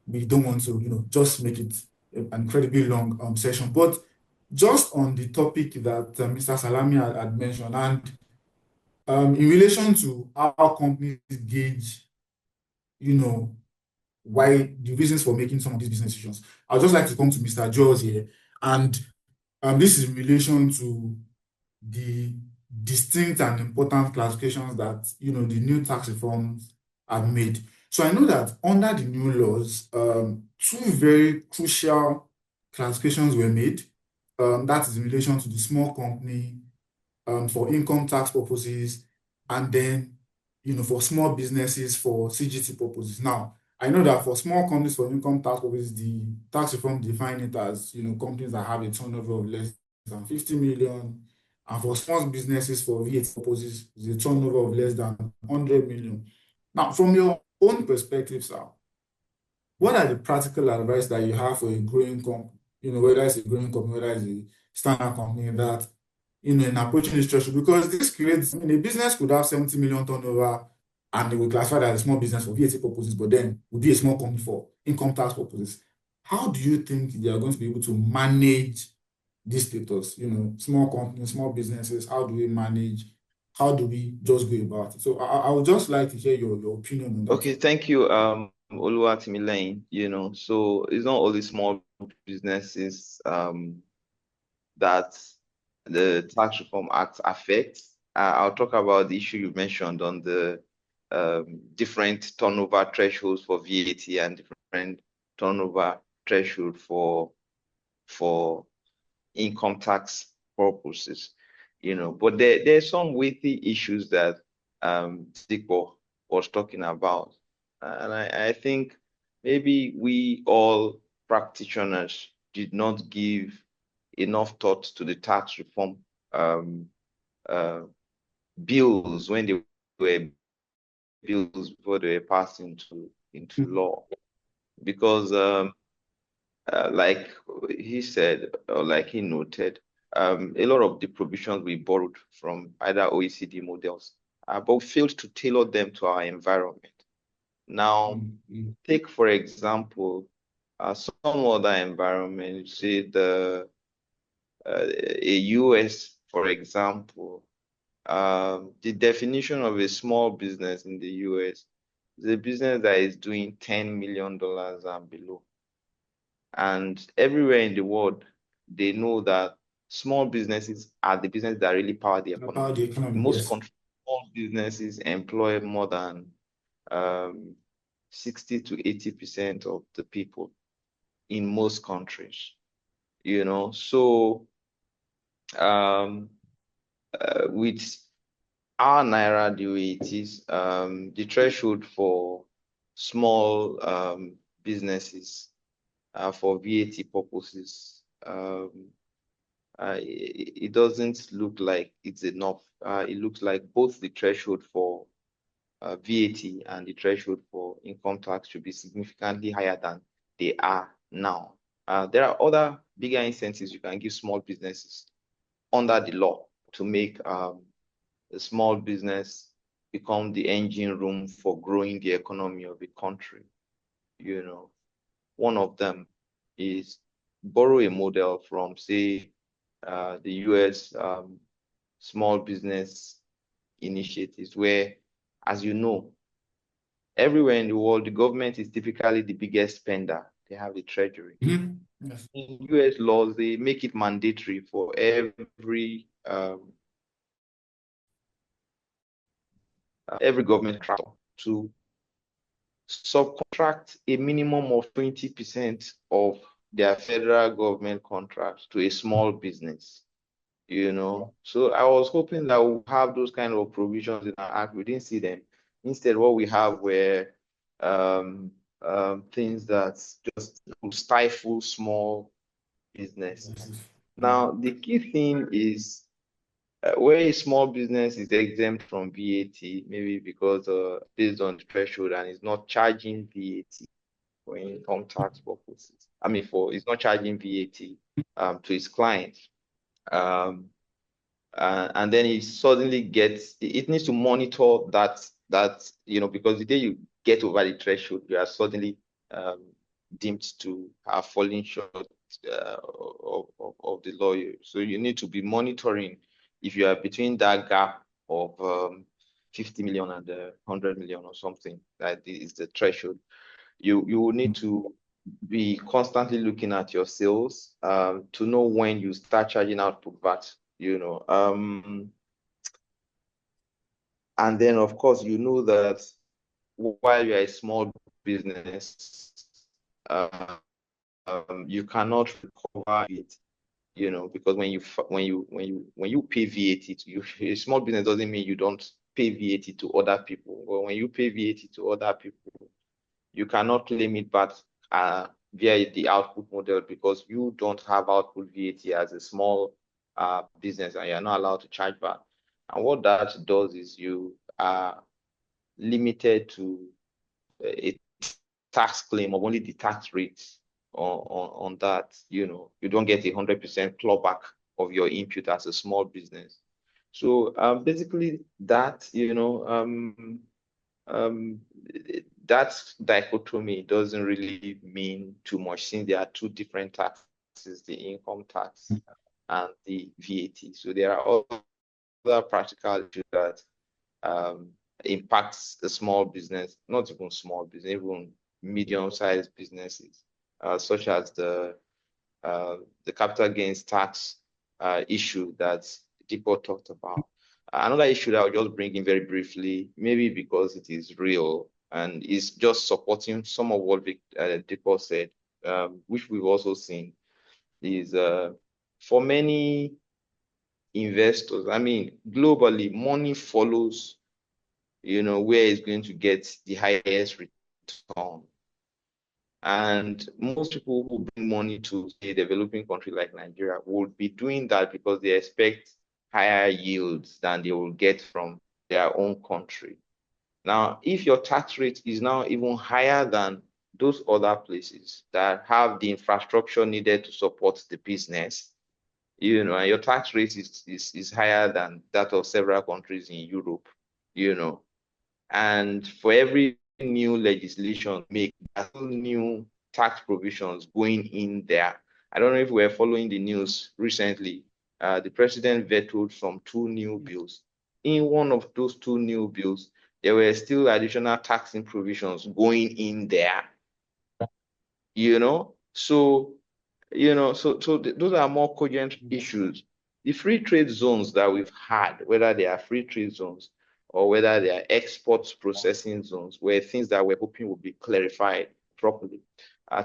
we don't want to just make it an incredibly long session. But just on the topic that Mr. Salami had mentioned, and in relation to how companies gauge, why the reasons for making some of these business decisions, I'd just like to come to Mr. Jaws here, and this is in relation to the distinct and important classifications that the new tax reforms have made. So I know that under the new laws, two very crucial classifications were made. That is in relation to the small company for income tax purposes, and then for small businesses for CGT purposes. Now, I know that for small companies, for income tax purposes, the tax reform define it as, companies that have a turnover of less than 50 million. And for small businesses, for VAT purposes, the turnover of less than 100 million. Now, from your own perspective, sir, what are the practical advice that you have for a growing company, whether it's a growing company, whether it's a standard company that, in approaching this threshold? Because this creates, a business could have 70 million turnover and they will classify that as a small business for VAT purposes, but then would be a small company for income tax purposes. How do you think they are going to be able to manage this status? Small companies, small businesses, how do we manage? How do we just go about it? So I would just like to hear your opinion on that. Okay, thank you, Oluwatimileyin. So it's not only small businesses that the Tax Reform Act affects. I'll talk about the issue you mentioned on the different turnover thresholds for VAT and different turnover threshold for income tax purposes. But there's some weighty issues that Zikbo was talking about. And I think maybe we all practitioners did not give enough thought to the tax reform bills when they were bills before they were passed into law. Because like he said, or like he noted, a lot of the provisions we borrowed from either OECD models, but we failed to tailor them to our environment. Now, take for example, some other environment, say a US, for example. The definition of a small business in the US is a business that is doing $10 million and below. And everywhere in the world, they know that small businesses are the businesses that really power the economy. In most countries, small businesses employ more than 60 to 80% of the people in most countries. So with our Naira the way it is, the threshold for small businesses for VAT purposes, it doesn't look like it's enough. It looks like both the threshold for VAT and the threshold for income tax should be significantly higher than they are now. There are other bigger incentives you can give small businesses under the law to make a small business become the engine room for growing the economy of a country. One of them is borrow a model from, say, the US small business initiatives, where, as you know, everywhere in the world, the government is typically the biggest spender. They have the treasury. Yes. In US laws, they make it mandatory for every government contractor to subcontract a minimum of 20% of their federal government contracts to a small business. So I was hoping that we'll have those kind of provisions in our act. We didn't see them. Instead, what we have were things that just stifle small business. Now, the key thing is where a small business is exempt from VAT, maybe because based on the threshold and is not charging VAT for income tax purposes. It's not charging VAT to its clients. And then it suddenly it needs to monitor that, because the day you get over the threshold, you are suddenly deemed to have fallen short of the law. So you need to be monitoring if you are between that gap of 50 million and 100 million or something. That is the threshold. You will need to be constantly looking at your sales to know when you start charging output VAT. And then, of course, that while you're a small business, you cannot recover it, because when you pay VAT to a small business, doesn't mean you don't pay VAT to other people. But when you pay VAT to other people, you cannot claim it back via the output model because you don't have output VAT as a small business and you're not allowed to charge back. And what that does is you are limited to a tax claim of only the tax rates on that. You don't get 100% clawback of your input as a small business. So basically that, that dichotomy doesn't really mean too much since there are two different taxes, the income tax and the VAT. So there are other practical issues that impacts the small business, not even small business, even medium-sized businesses, such as the capital gains tax issue that Deepak talked about. Another issue that I'll just bring in very briefly, maybe because it is real and is just supporting some of what Deepak said, which we've also seen, is for many investors, I mean, globally, money follows, where it's going to get the highest return. And most people who bring money to a developing country like Nigeria would be doing that because they expect higher yields than they will get from their own country. Now, if your tax rate is now even higher than those other places that have the infrastructure needed to support the business, and your tax rate is higher than that of several countries in Europe, and for every new legislation make new tax provisions going in there. I don't know if we're following the news recently. The president vetoed some 2 new bills. In one of those 2 new bills, there were still additional taxing provisions going in there. So those are more cogent issues. The free trade zones that we've had, whether they are free trade zones or whether they are export processing zones, were things that we're hoping will be clarified properly.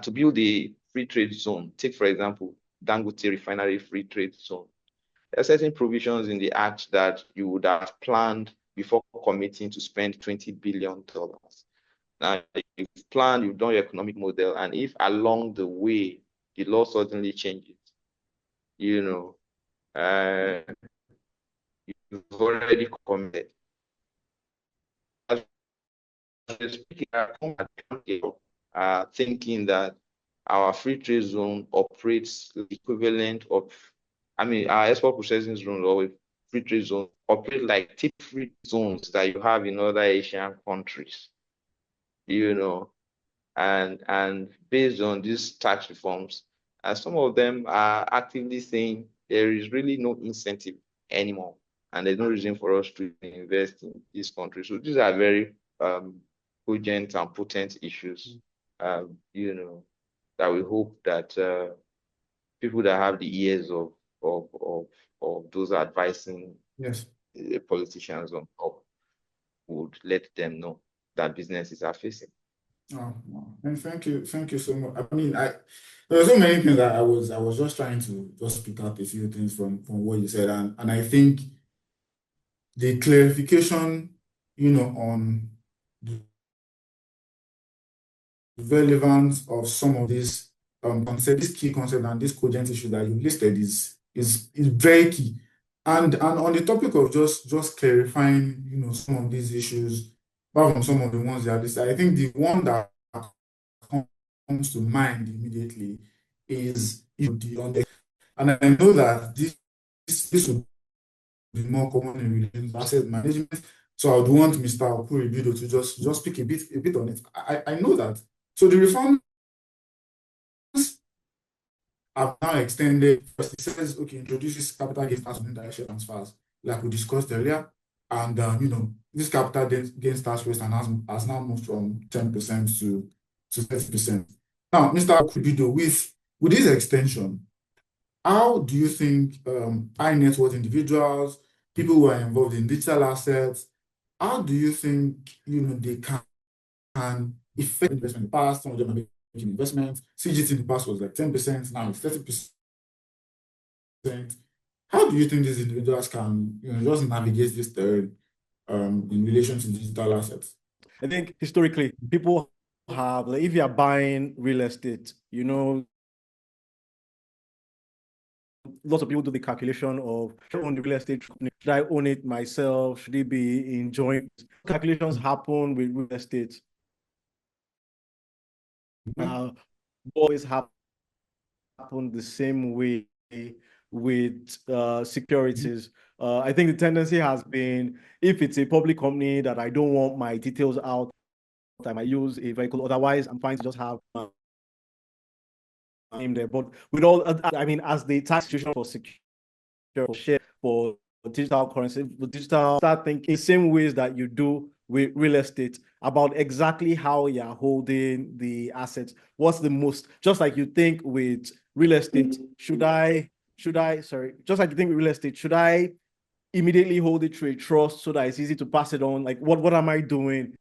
To build a free trade zone, take, for example, Dangote Refinery Free Trade Zone. There are certain provisions in the act that you would have planned before committing to spend $20 billion. Now, you've planned, you've done your economic model, and if along the way the law suddenly changes, you've already committed. Thinking that our free trade zone operates the equivalent of, our export processing zone or free trade zone operate like tip free zones that you have in other Asian countries, and based on these tax reforms, some of them are actively saying there is really no incentive anymore, and there's no reason for us to invest in this country. So these are very cogent and potent issues, that we hope that people that have the ears of those advising politicians on top would let them know that businesses are facing. Oh, and thank you so much. There are so many things that I was just trying to just pick up a few things from what you said, and I think the clarification, on the relevance of some of these concepts, this key concept and this cogent issue that you listed is very key. And on the topic of just clarifying, some of these issues, apart from some of the ones that are listed, I think the one that comes to mind immediately is and I know that this would be more common in relations to asset management. So I would want Mr. Okuribido to just speak a bit on it. I know that. So the reforms have now extended. First, it says, okay, introduces capital gains tax on indirect share transfers, like we discussed earlier. And, this capital gains tax rate has now moved from 10% to 30%. Now, Mr. Okuribido, with this extension, how do you think high net worth individuals, people who are involved in digital assets, how do you think they can affect investment? In the past, some of them are making investments. CGT in the past was like 10%, now it's 30%. How do you think these individuals can just navigate this terrain in relation to digital assets? I think historically people have, like, if you are buying real estate, you know, lots of people do the calculation of, should I own the real estate? Should I own it myself? Should it be in joint? Calculations happen with real estate. Always happen the same way with securities. I think the tendency has been, if it's a public company that I don't want my details out, I might use a vehicle. Otherwise, I'm fine to just have name there. But with all, I mean, as the tax situation for secure share for digital currency, for digital, start thinking the same ways that you do with real estate about exactly how you're holding the assets. What's the most, just like you think with real estate, should I, sorry, just like you think with real estate, should I immediately hold it through a trust so that it's easy to pass it on? Like, what am I doing?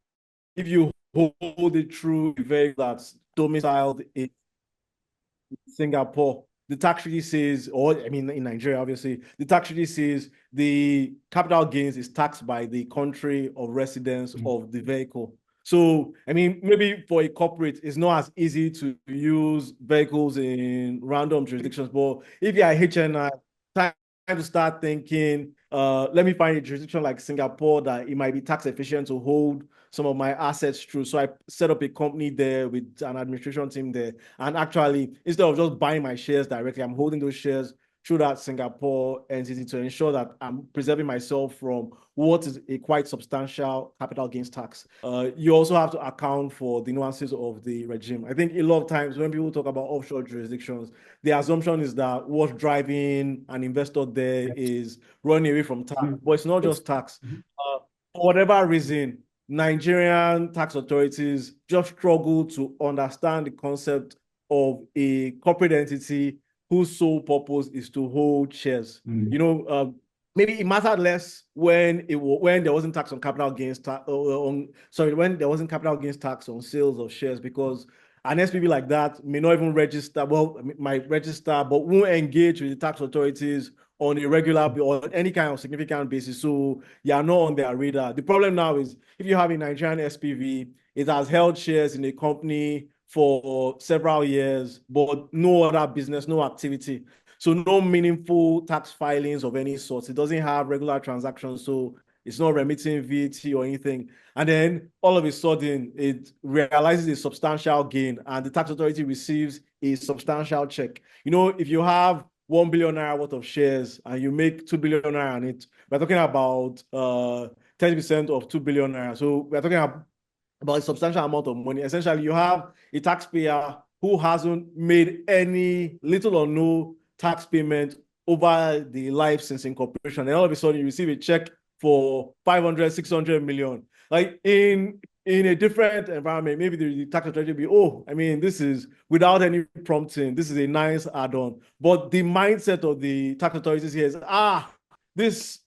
If you hold it through a vehicle that's domiciled in Singapore, the tax treaty says, or I mean, in Nigeria, obviously, the tax treaty says the capital gains is taxed by the country of residence of the vehicle. So, I mean, maybe for a corporate, it's not as easy to use vehicles in random jurisdictions. But if you're a HNI, time to start thinking, let me find a jurisdiction like Singapore that it might be tax efficient to hold some of my assets through. So I set up a company there with an administration team there. And actually, instead of just buying my shares directly, I'm holding those shares through that Singapore entity to ensure that I'm preserving myself from what is a quite substantial capital gains tax. You also have to account for the nuances of the regime. I think a lot of times when people talk about offshore jurisdictions, the assumption is that what's driving an investor there is running away from tax. But it's not just tax. For whatever reason, Nigerian tax authorities just struggle to understand the concept of a corporate entity whose sole purpose is to hold shares. You know, maybe it mattered less when there wasn't tax on capital gains when there wasn't capital gains tax on sales of shares, because an SPV like that may not even register, well, might register, but won't engage with the tax authorities on a regular or any kind of significant basis. So you're not on their radar. The problem now is if you have a Nigerian SPV, it has held shares in a company for several years, but no other business, no activity. So no meaningful tax filings of any sort. It doesn't have regular transactions, so it's not remitting VAT or anything. And then all of a sudden, it realizes a substantial gain, and the tax authority receives a substantial check. You know, if you have 1 billion naira worth of shares and you make 2 billion naira on it, we're talking about 10% of 2 billion naira. So we're talking about a substantial amount of money. Essentially, you have a taxpayer who hasn't made any little or no tax payment over the life since incorporation. And all of a sudden, you receive a check for 500, 600 million. Like in a different environment, maybe the tax authority will be, oh, I mean, this is without any prompting, this is a nice add-on. But the mindset of the tax authorities here is, this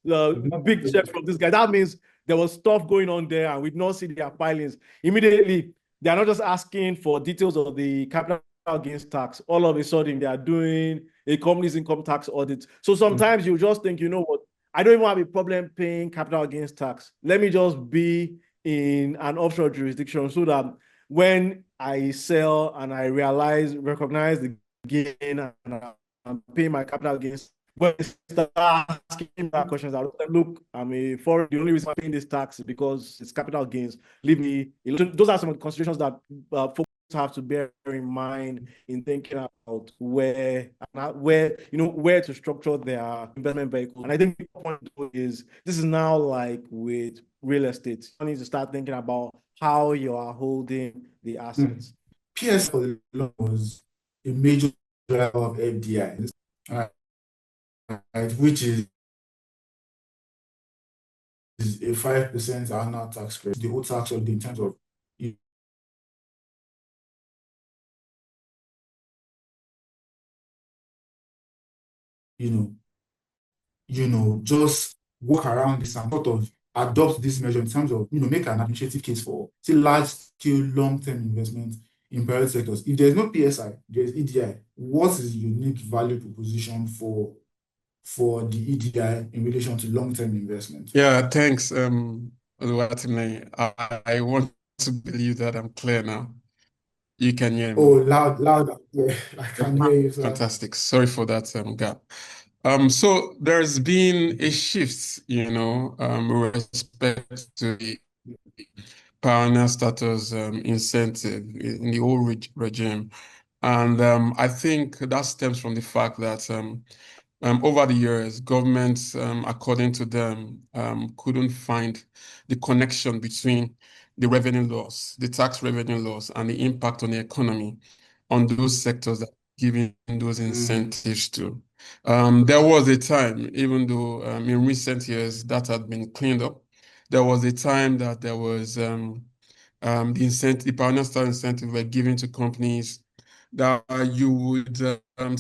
big check from this guy, that means there was stuff going on there and we did not see their filings. Immediately, they are not just asking for details of the capital gains tax. All of a sudden, they are doing a company's income tax audit. So sometimes you just think, you know what, I don't even have a problem paying capital gains tax. Let me just be in an offshore jurisdiction so that when I sell and I recognize the gain and I'm paying my capital gains, when they start asking that questions, I look, I'm a foreign. The only reason I'm paying this tax is because it's capital gains. Leave me. Those are some of the considerations that folks have to bear in mind in thinking about where to structure their investment vehicles. And I think the point is this is now like with real estate. You need to start thinking about how you are holding the assets. PS for the law was a major driver of FDI, which is a 5% annual tax credit. The whole tax of the in terms of just walk around this and sort of adopt this measure in terms of make an administrative case for say large scale long-term investment in private sectors. If there's no PSI, there's EDI. What is the unique value proposition for the EDI in relation to long-term investment? Yeah, thanks, Oluwatime. I want to believe that I'm clear now. You can hear Oh, me. loud. Yeah, I can hear you, sir. Fantastic. Sorry for that gap. So there's been a shift, with respect to the pioneer status incentive in the old regime. And I think that stems from the fact that over the years, governments, according to them, couldn't find the connection between the revenue loss, the tax revenue loss, and the impact on the economy on those sectors that are giving those incentives to. There was a time, even though in recent years that had been cleaned up, there was a time that there was the pioneer style incentive were given to companies that you would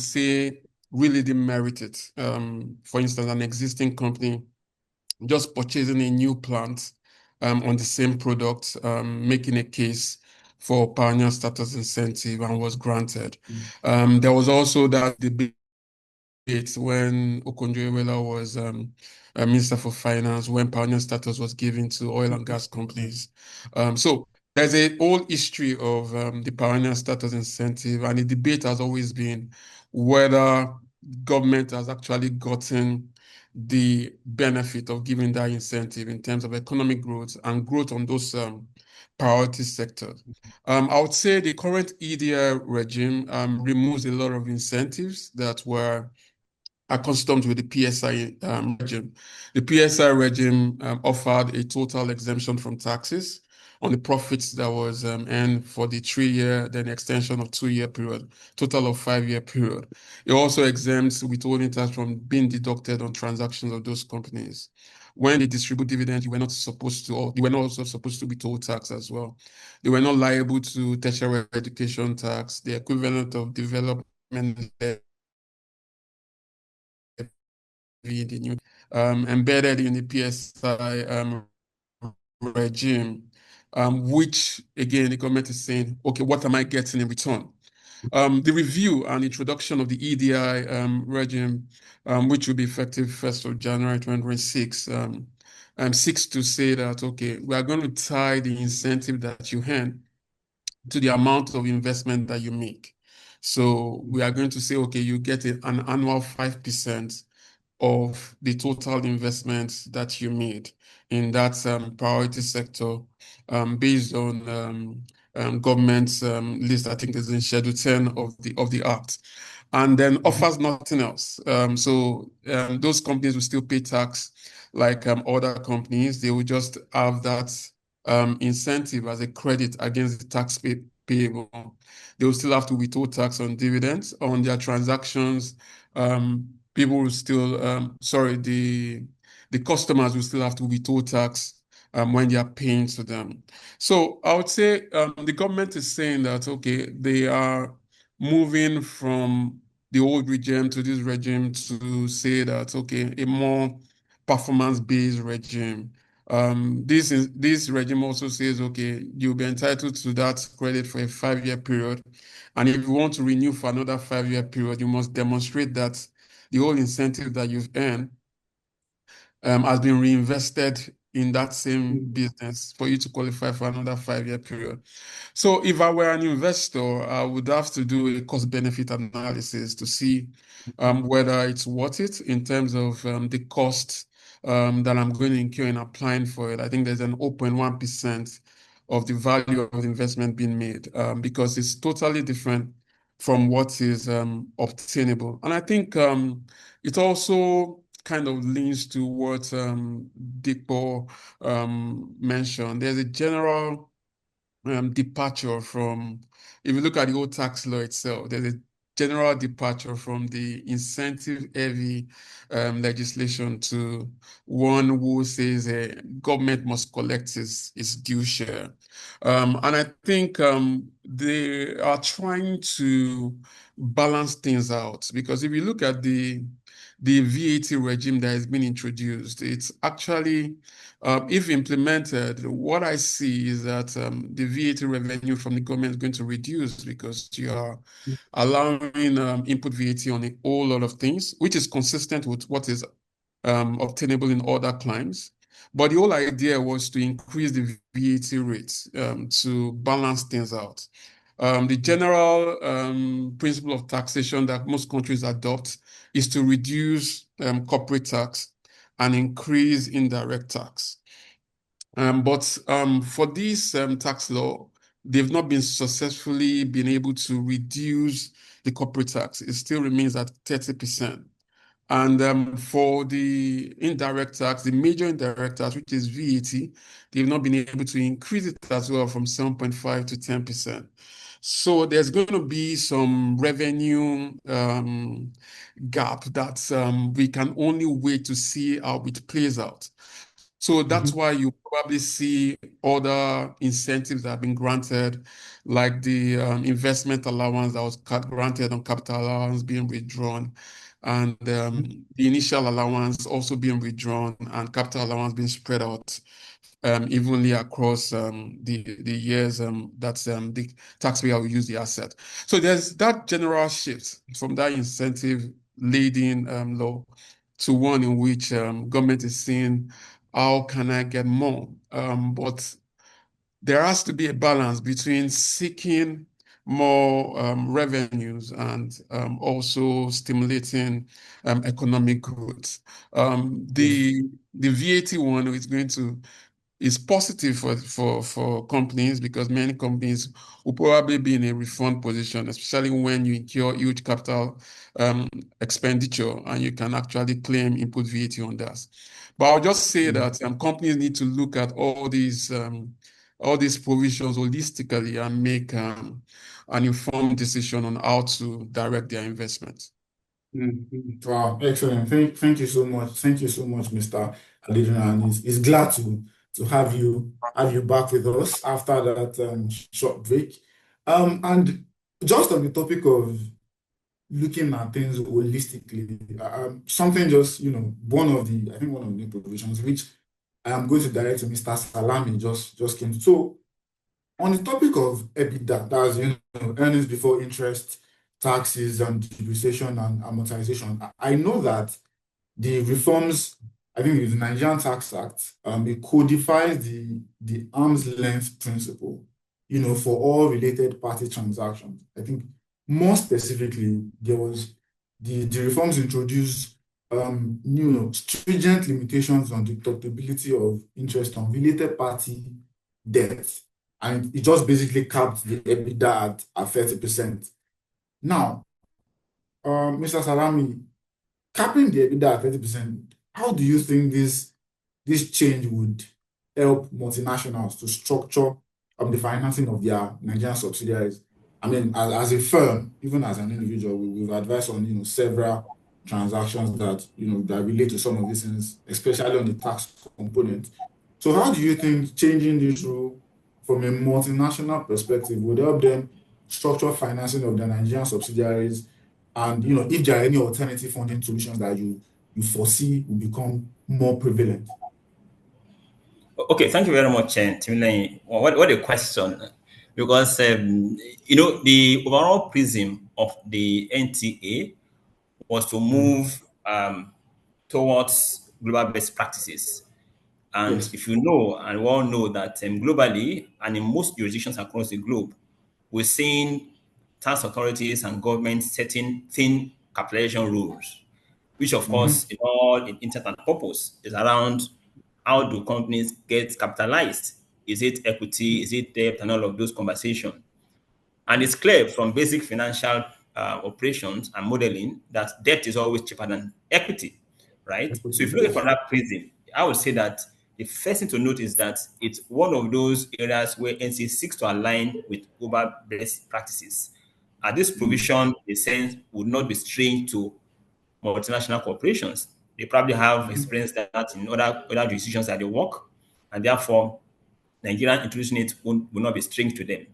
say really didn't merit it. For instance, an existing company just purchasing a new plant on the same product, making a case for pioneer status incentive and was granted. There was also that debate when Okonjo-Iweala was Minister for Finance, when pioneer status was given to oil and gas companies. So there's a whole history of the pioneer status incentive, and the debate has always been whether government has actually gotten the benefit of giving that incentive in terms of economic growth and growth on those priority sectors. I would say the current EDI regime removes a lot of incentives that were accustomed with the PSI regime. The PSI regime offered a total exemption from taxes on the profits that was earned for the 3-year, then extension of 2-year period, total of 5-year period. It also exempts withholding tax from being deducted on transactions of those companies. When they distribute dividends, you were not also supposed to be told tax as well. They were not liable to tertiary education tax, the equivalent of development the new embedded in the PSI regime, which again the government is saying, okay, what am I getting in return? The review and introduction of the EDI regime, which will be effective 1st of January 2026, seeks to say that, okay, we are going to tie the incentive that you earn to the amount of investment that you make. So we are going to say, okay, you get an annual 5% of the total investment that you made in that priority sector based on government's list. I think is in Schedule 10 of the Act, and then offers nothing else. So those companies will still pay tax like other companies. They will just have that incentive as a credit against the tax payable. They will still have to withhold tax on dividends on their transactions. People will still, the customers will still have to withhold tax when they are paying to them. So I would say the government is saying that, okay, they are moving from the old regime to this regime to say that, okay, a more performance-based regime. This regime also says, okay, you'll be entitled to that credit for a 5-year period. And if you want to renew for another 5-year period, you must demonstrate that the whole incentive that you've earned has been reinvested in that same business for you to qualify for another 5-year period. So if I were an investor, I would have to do a cost-benefit analysis to see whether it's worth it in terms of the cost that I'm going to incur in applying for it. I think there's an 0.1% of the value of the investment being made because it's totally different from what is obtainable. And I think it also kind of leans to what Dipo mentioned. There's a general departure from, if you look at the old tax law itself, there's a general departure from the incentive-heavy legislation to one who says government must collect its due share. And I think they are trying to balance things out because if you look at the VAT regime that has been introduced, it's actually if implemented, what I see is that the VAT revenue from the government is going to reduce because you are allowing input VAT on a whole lot of things, which is consistent with what is obtainable in other climes. But the whole idea was to increase the VAT rates to balance things out. The general principle of taxation that most countries adopt is to reduce corporate tax and increase indirect tax. But for this tax law, they've not been successfully been able to reduce the corporate tax. It still remains at 30%. And for the indirect tax, the major indirect tax, which is VAT, they've not been able to increase it as well from 7.5 to 10%. So there's going to be some revenue gap that we can only wait to see how it plays out. So that's why you probably see other incentives that have been granted, like the investment allowance that was granted on capital allowance being withdrawn, and the initial allowance also being withdrawn, and capital allowance being spread out evenly across the years that the taxpayer will use the asset. So there's that general shift from that incentive leading law to one in which government is saying, how can I get more? But there has to be a balance between seeking more revenues and also stimulating economic growth. The VAT one is positive for companies, because many companies will probably be in a refund position, especially when you incur huge capital expenditure and you can actually claim input VAT on that. But I'll just say that companies need to look at all these provisions holistically and make an informed decision on how to direct their investments. Wow, excellent. Thank you so much. Thank you so much, Mr. Adedina. And it's glad to have you back with us after that short break. And just on the topic of looking at things holistically, something just, one of the provisions which I am going to direct to Mr. Salami just came. So on the topic of EBITDA, that's earnings before interest, taxes, and depreciation and amortization, I know that the reforms, I think it's the Nigerian Tax Act, it codifies the arm's length principle, for all related party transactions. I think more specifically, there was the reforms introduced stringent limitations on the deductibility of interest on related party debt. And it just basically capped the EBITDA at 30%. Now, Mr. Salami, capping the EBITDA at 30%, how do you think this change would help multinationals to structure the financing of their Nigerian subsidiaries? I mean, as a firm, even as an individual, we've advised on several transactions that that relate to some of these things, especially on the tax component. So how do you think changing this rule from a multinational perspective would help them structure financing of their Nigerian subsidiaries? And if there are any alternative funding solutions that you foresee will become more prevalent? Okay, thank you very much, Timilene. What a question. Because, the overall prism of the NTA was to move towards global best practices. And Yes. if you know, and we all know that globally and in most jurisdictions across the globe, we're seeing tax authorities and governments setting thin capitalization rules, which of course, in all intent and purpose, is around how do companies get capitalized? Is it equity? Is it debt? And all of those conversations. And it's clear from basic financial operations and modeling that debt is always cheaper than equity, right? So if you look at Yes. from that prism, I would say that the first thing to note is that it's one of those areas where NC seeks to align with global best practices. And this provision, in a sense, would not be strange to multinational corporations. They probably have experienced that in other jurisdictions that they work, and therefore Nigerian introducing it will not be strange to them.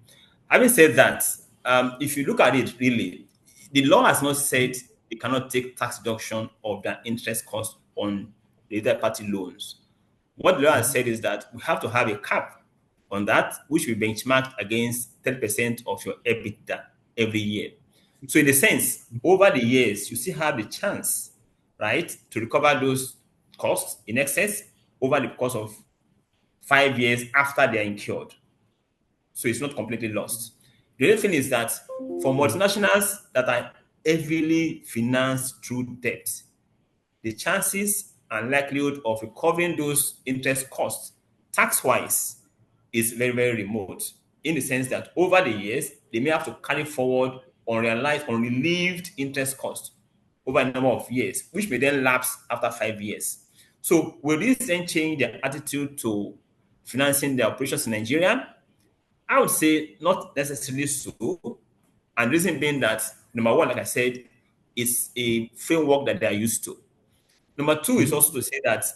Having said that, if you look at it really, the law has not said they cannot take tax deduction of their interest cost on the third party loans. What the law has said is that we have to have a cap on that, which we benchmark against 10% of your EBITDA every year. So in a sense, over the years, you still have the chance, right, to recover those costs in excess over the course of 5 years after they are incurred. So it's not completely lost. The other thing is that for multinationals that are heavily financed through debt, the chances and likelihood of recovering those interest costs tax-wise is very, very remote, in the sense that over the years, they may have to carry forward unrealized, unrelieved interest costs over a number of years, which may then lapse after 5 years. So will this then change their attitude to financing their operations in Nigeria? I would say not necessarily so. And the reason being that, number one, like I said, is a framework that they are used to. Number two is also to say that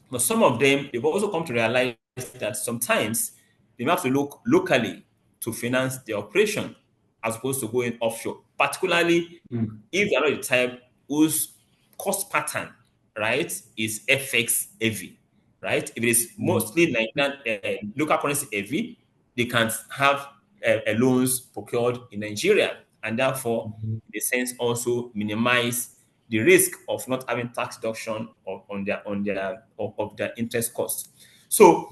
for some of them, they've also come to realize that sometimes they have to look locally to finance their operation as opposed to going offshore, particularly if they're not the type whose cost pattern, right, is FX heavy, right? If it is mostly Nigerian local currency heavy, they can have loans procured in Nigeria, and therefore, in a sense, also minimize the risk of not having tax deduction on their interest costs. So,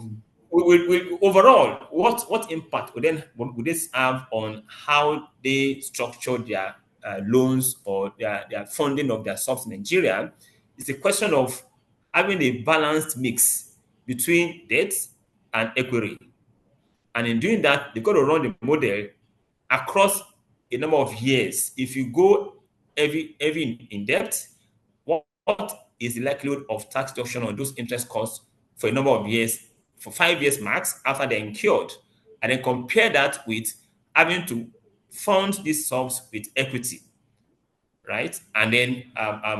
overall, what impact would this have on how they structure their loans or their funding of their subs in Nigeria? It's a question of having a balanced mix between debt and equity. And in doing that, they've got to run the model across a number of years. If you go heavy in debt, what is the likelihood of tax deduction on those interest costs for a number of years, for 5 years max after they're incurred? And then compare that with having to fund these subs with equity, right? And then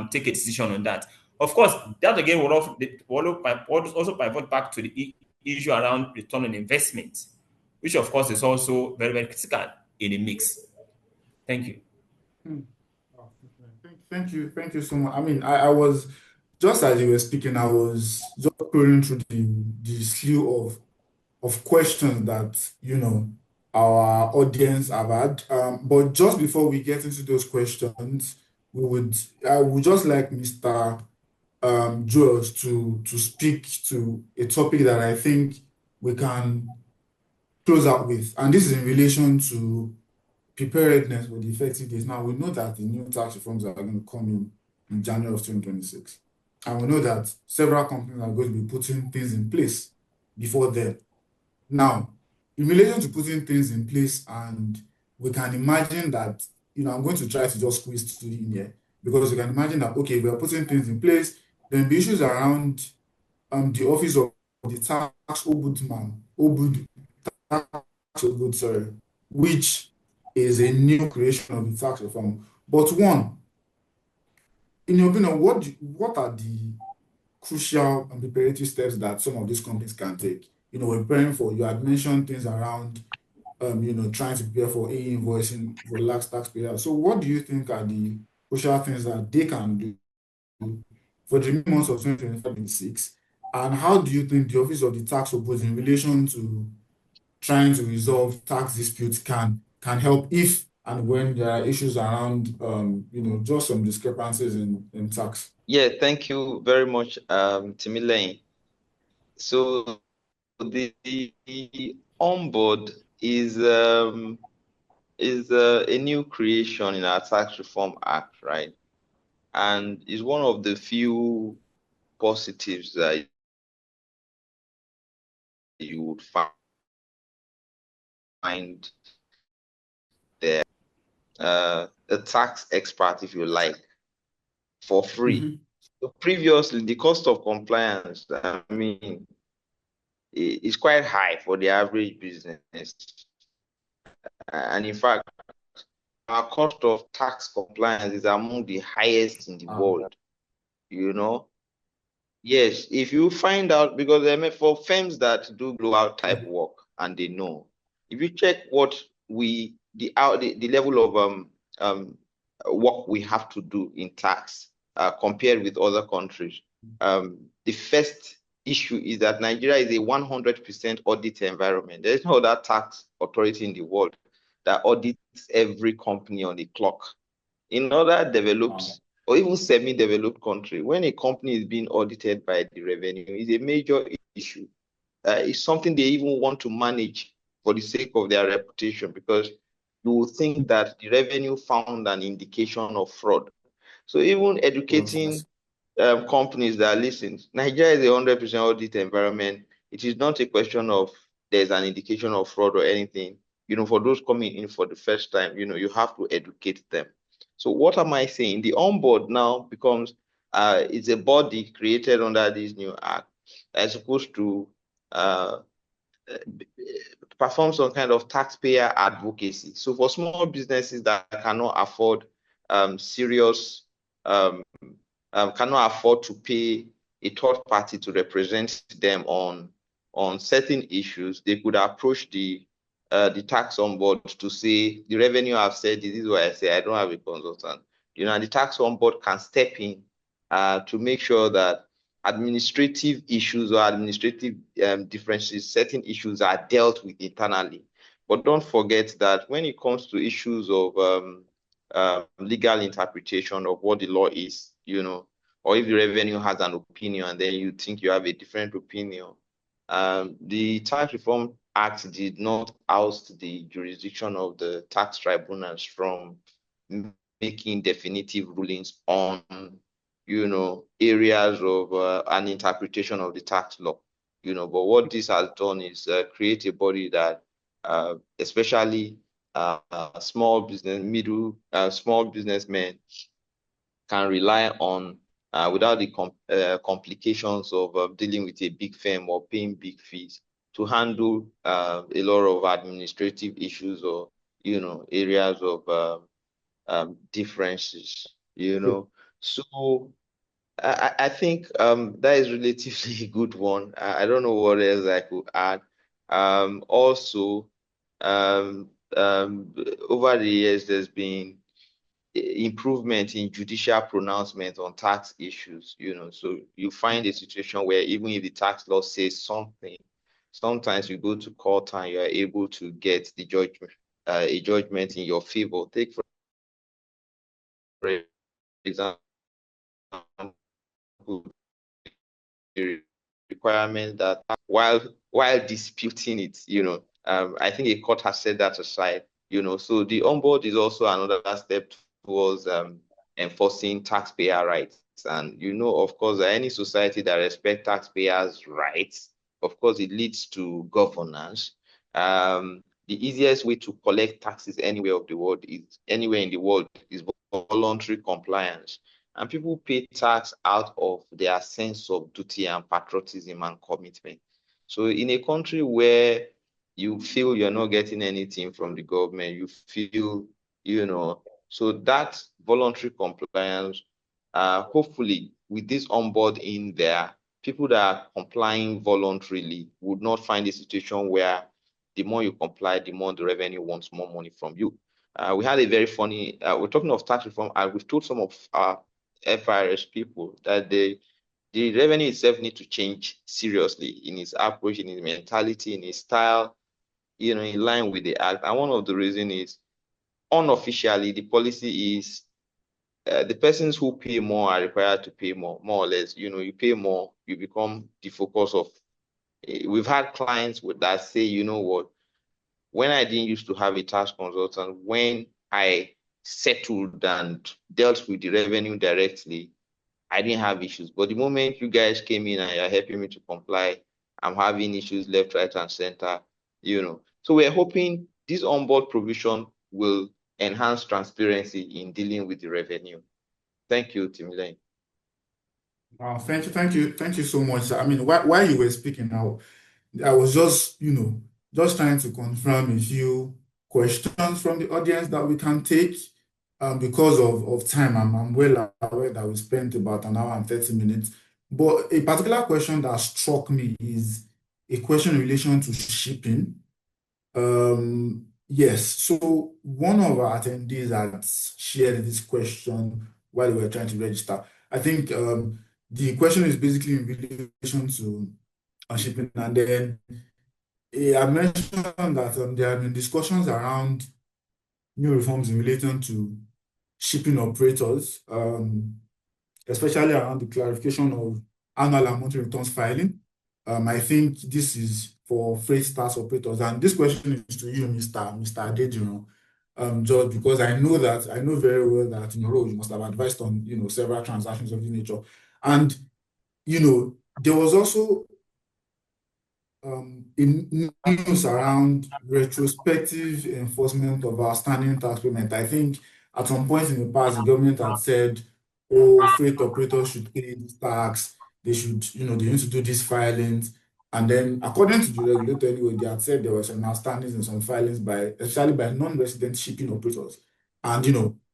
take a decision on that. Of course, that again will also pivot back to the issue around return on investment, which of course is also very, very critical in the mix. Thank you. Thank you so much. I mean, I was just as you were speaking, I was just going through the slew of questions that our audience have had. But just before we get into those questions, I would just like Mr. Joels to speak to a topic that I think we can close out with, and this is in relation to preparedness for the effective dates. Now, we know that the new tax reforms are going to come in January of 2026. And we know that several companies are going to be putting things in place before then. Now, in relation to putting things in place, and we can imagine that, I'm going to try to just squeeze two in here, because we can imagine that, okay, we are putting things in place, then the issues around the office of the tax sorry, which is a new creation of the tax reform. But one, in your opinion, what are the crucial and preparatory steps that some of these companies can take? We're preparing for, you had mentioned things around, trying to prepare for e-invoicing for lax taxpayers. So what do you think are the crucial things that they can do for the remaining months of 2025-26? And how do you think the Office of the Tax Opposed in relation to trying to resolve tax disputes can help if and when there are issues around, just some discrepancies in tax? Yeah, thank you very much, Timileyin. So the onboard is a new creation in our Tax Reform Act, right? And is one of the few positives that you would find there. A tax expert, if you like, for free. So previously, the cost of compliance, is quite high for the average business. And in fact, our cost of tax compliance is among the highest in the world. Yes, if you find out, because for firms that do global type work and they know, if you check what the level of work we have to do in tax compared with other countries, the first issue is that Nigeria is a 100% audit environment. There's no other tax authority in the world that audits every company on the clock. In other developed or even semi-developed country, when a company is being audited by the revenue, is a major issue. It's something they even want to manage for the sake of their reputation, because you will think that the revenue found an indication of fraud. So even educating companies that listen, Nigeria is a 100% audit environment. It is not a question of there's an indication of fraud or anything. For those coming in for the first time, you have to educate them. So what am I saying? The onboard now becomes it's a body created under this new act as supposed to perform some kind of taxpayer advocacy. So for small businesses that cannot afford serious cannot afford to pay a third party to represent them on certain issues, they could approach the tax on board to say the revenue I've said this is what I say. I don't have a consultant. And the tax on board can step in to make sure that administrative issues or administrative differences, certain issues are dealt with internally. But don't forget that when it comes to issues of legal interpretation of what the law is, or if the revenue has an opinion and then you think you have a different opinion, the Tax Reform Act did not oust the jurisdiction of the tax tribunals from making definitive rulings on, areas of an interpretation of the tax law. But what this has done is create a body that, especially small businessmen can rely on without the complications of dealing with a big firm or paying big fees to handle a lot of administrative issues or areas of differences. So I think that is relatively a good one. I don't know what else I could add. Also, over the years, there's been improvement in judicial pronouncement on tax issues. So you find a situation where even if the tax law says something, sometimes you go to court and you are able to get the judgment, a judgment in your favor. Take for example the requirement that while disputing it, I think a court has set that aside. So the onboard is also another step towards enforcing taxpayer rights. And of course, any society that respects taxpayers' rights, of course, it leads to governance. The easiest way to collect taxes anywhere in the world is voluntary compliance. And people pay tax out of their sense of duty and patriotism and commitment. So in a country where you feel you're not getting anything from the government, you feel, so that voluntary compliance, hopefully with this onboard in there, people that are complying voluntarily would not find a situation where the more you comply, the more the revenue wants more money from you. We had a very funny, we're talking of tax reform, and we've told some of our FIRS people that the revenue itself need to change seriously in its approach, in its mentality, in its style, in line with the act. And one of the reasons is unofficially the policy is the persons who pay more are required to pay more or less. You pay more, you become the focus of. We've had clients that say, you know what, when I didn't used to have a tax consultant, when I settled and dealt with the revenue directly, I didn't have issues. But the moment you guys came in and you're helping me to comply, I'm having issues left, right, and center, So we're hoping this onboard provision will enhance transparency in dealing with the revenue. Thank you, Timileyin. Thank you so much. I mean, while you were speaking now, I was just trying to confirm a few questions from the audience that we can take. Because of time, I'm well aware that we spent about an hour and 30 minutes. But a particular question that struck me is a question in relation to shipping. Yes, so one of our attendees had shared this question while we were trying to register. I think the question is basically in relation to shipping, and then I mentioned that there have been discussions around new reforms in relation to shipping operators, especially around the clarification of annual and monthly returns filing. I think this is for freight stars operators, and this question is to you, Mr. Adediran. Just because I know very well that in your role you must have advised on, several transactions of this nature. And, there was also in news around retrospective enforcement of outstanding tax payment. I think at some point in the past, the government had said, oh, freight operators should pay this tax. They should, they need to do these filings. And then, according to the regulator anyway, they had said there were some outstandings and some filings especially by non-resident shipping operators. And,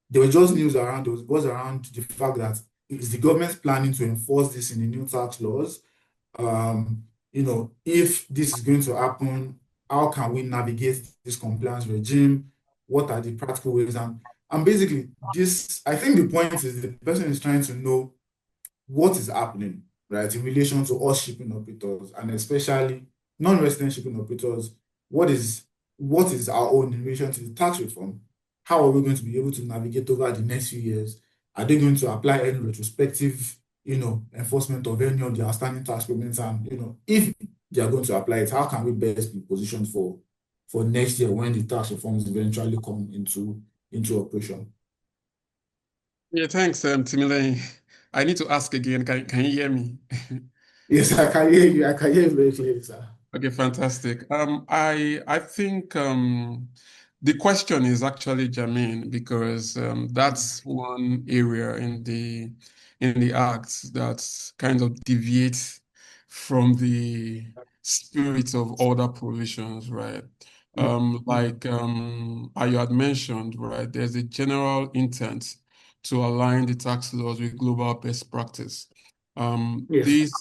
there was just news around, there was buzz around the fact that is the government planning to enforce this in the new tax laws? um, if this is going to happen, how can we navigate this compliance regime? What are the practical ways? And basically, I think the point is the person is trying to know what is happening, right, in relation to us shipping operators and especially non-resident shipping operators. What is our own in relation to the tax reform? How are we going to be able to navigate over the next few years? Are they going to apply any retrospective, enforcement of any of the outstanding tax payments? And if they are going to apply it, how can we best be positioned for next year when the tax reforms eventually come into operation? Yeah, thanks, Timile. I need to ask again. Can you hear me? Yes, I can hear you. I can hear you very clearly, sir. Okay, fantastic. I think the question is actually germane because that's one area in the act that kind of deviates from the spirit of other provisions, right? Like you had mentioned, right? There's a general intent to align the tax laws with global best practice. Yes. This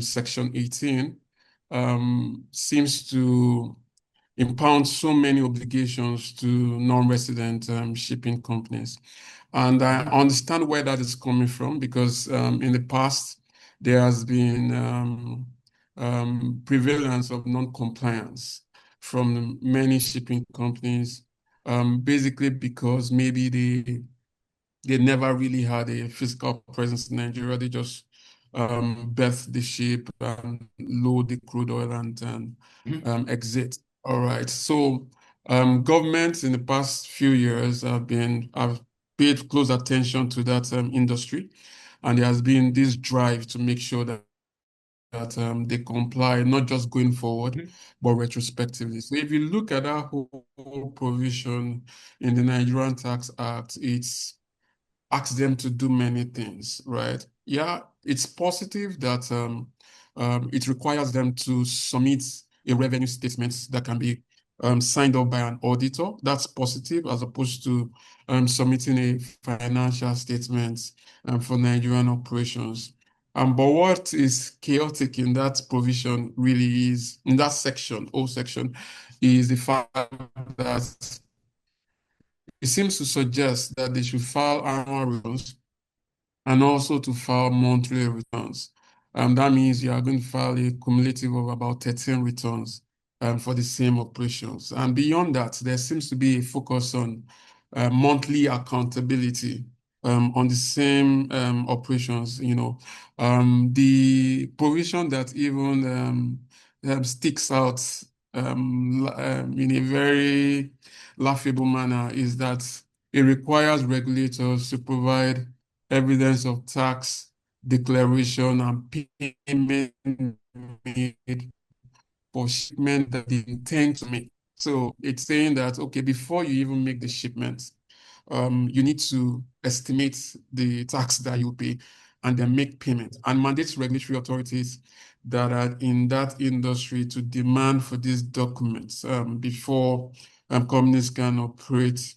Section 18 seems to impound so many obligations to non-resident shipping companies. And I understand where that is coming from because in the past, there has been prevalence of non-compliance from many shipping companies, basically because maybe they never really had a physical presence in Nigeria. They just berth the ship and load the crude oil and exit. All right. So governments in the past few years have paid close attention to that industry, and there has been this drive to make sure that they comply, not just going forward, but retrospectively. So if you look at that whole provision in the Nigerian Tax Act, it's ask them to do many things, right? Yeah, it's positive that it requires them to submit a revenue statement that can be signed up by an auditor. That's positive as opposed to submitting a financial statement for Nigerian operations. But what is chaotic in that provision really is, in that section, whole section, is the fact that it seems to suggest that they should file annual returns and also to file monthly returns. That means you are going to file a cumulative of about 13 returns for the same operations. And beyond that, there seems to be a focus on monthly accountability on the same operations. The provision that even sticks out in a very laughable manner is that it requires regulators to provide evidence of tax declaration and payment made for shipment that they intend to make. So it's saying that, okay, before you even make the shipment, you need to estimate the tax that you pay and then make payment and mandate regulatory authorities that are in that industry to demand for these documents before companies can operate.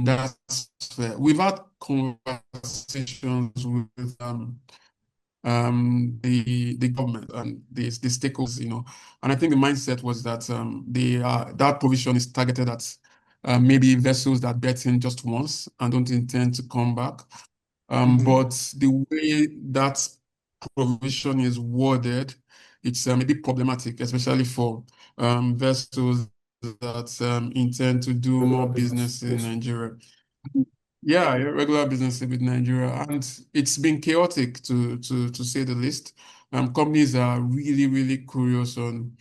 That's fair. We've had conversations with the government and the stakeholders, and I think the mindset was that that provision is targeted at maybe vessels that bet in just once and don't intend to come back. But the way that provision is worded, it's a bit problematic, especially for vessels that intend to do more business in Nigeria. Yeah, regular business with Nigeria, and it's been chaotic to say the least. Companies are really, really curious on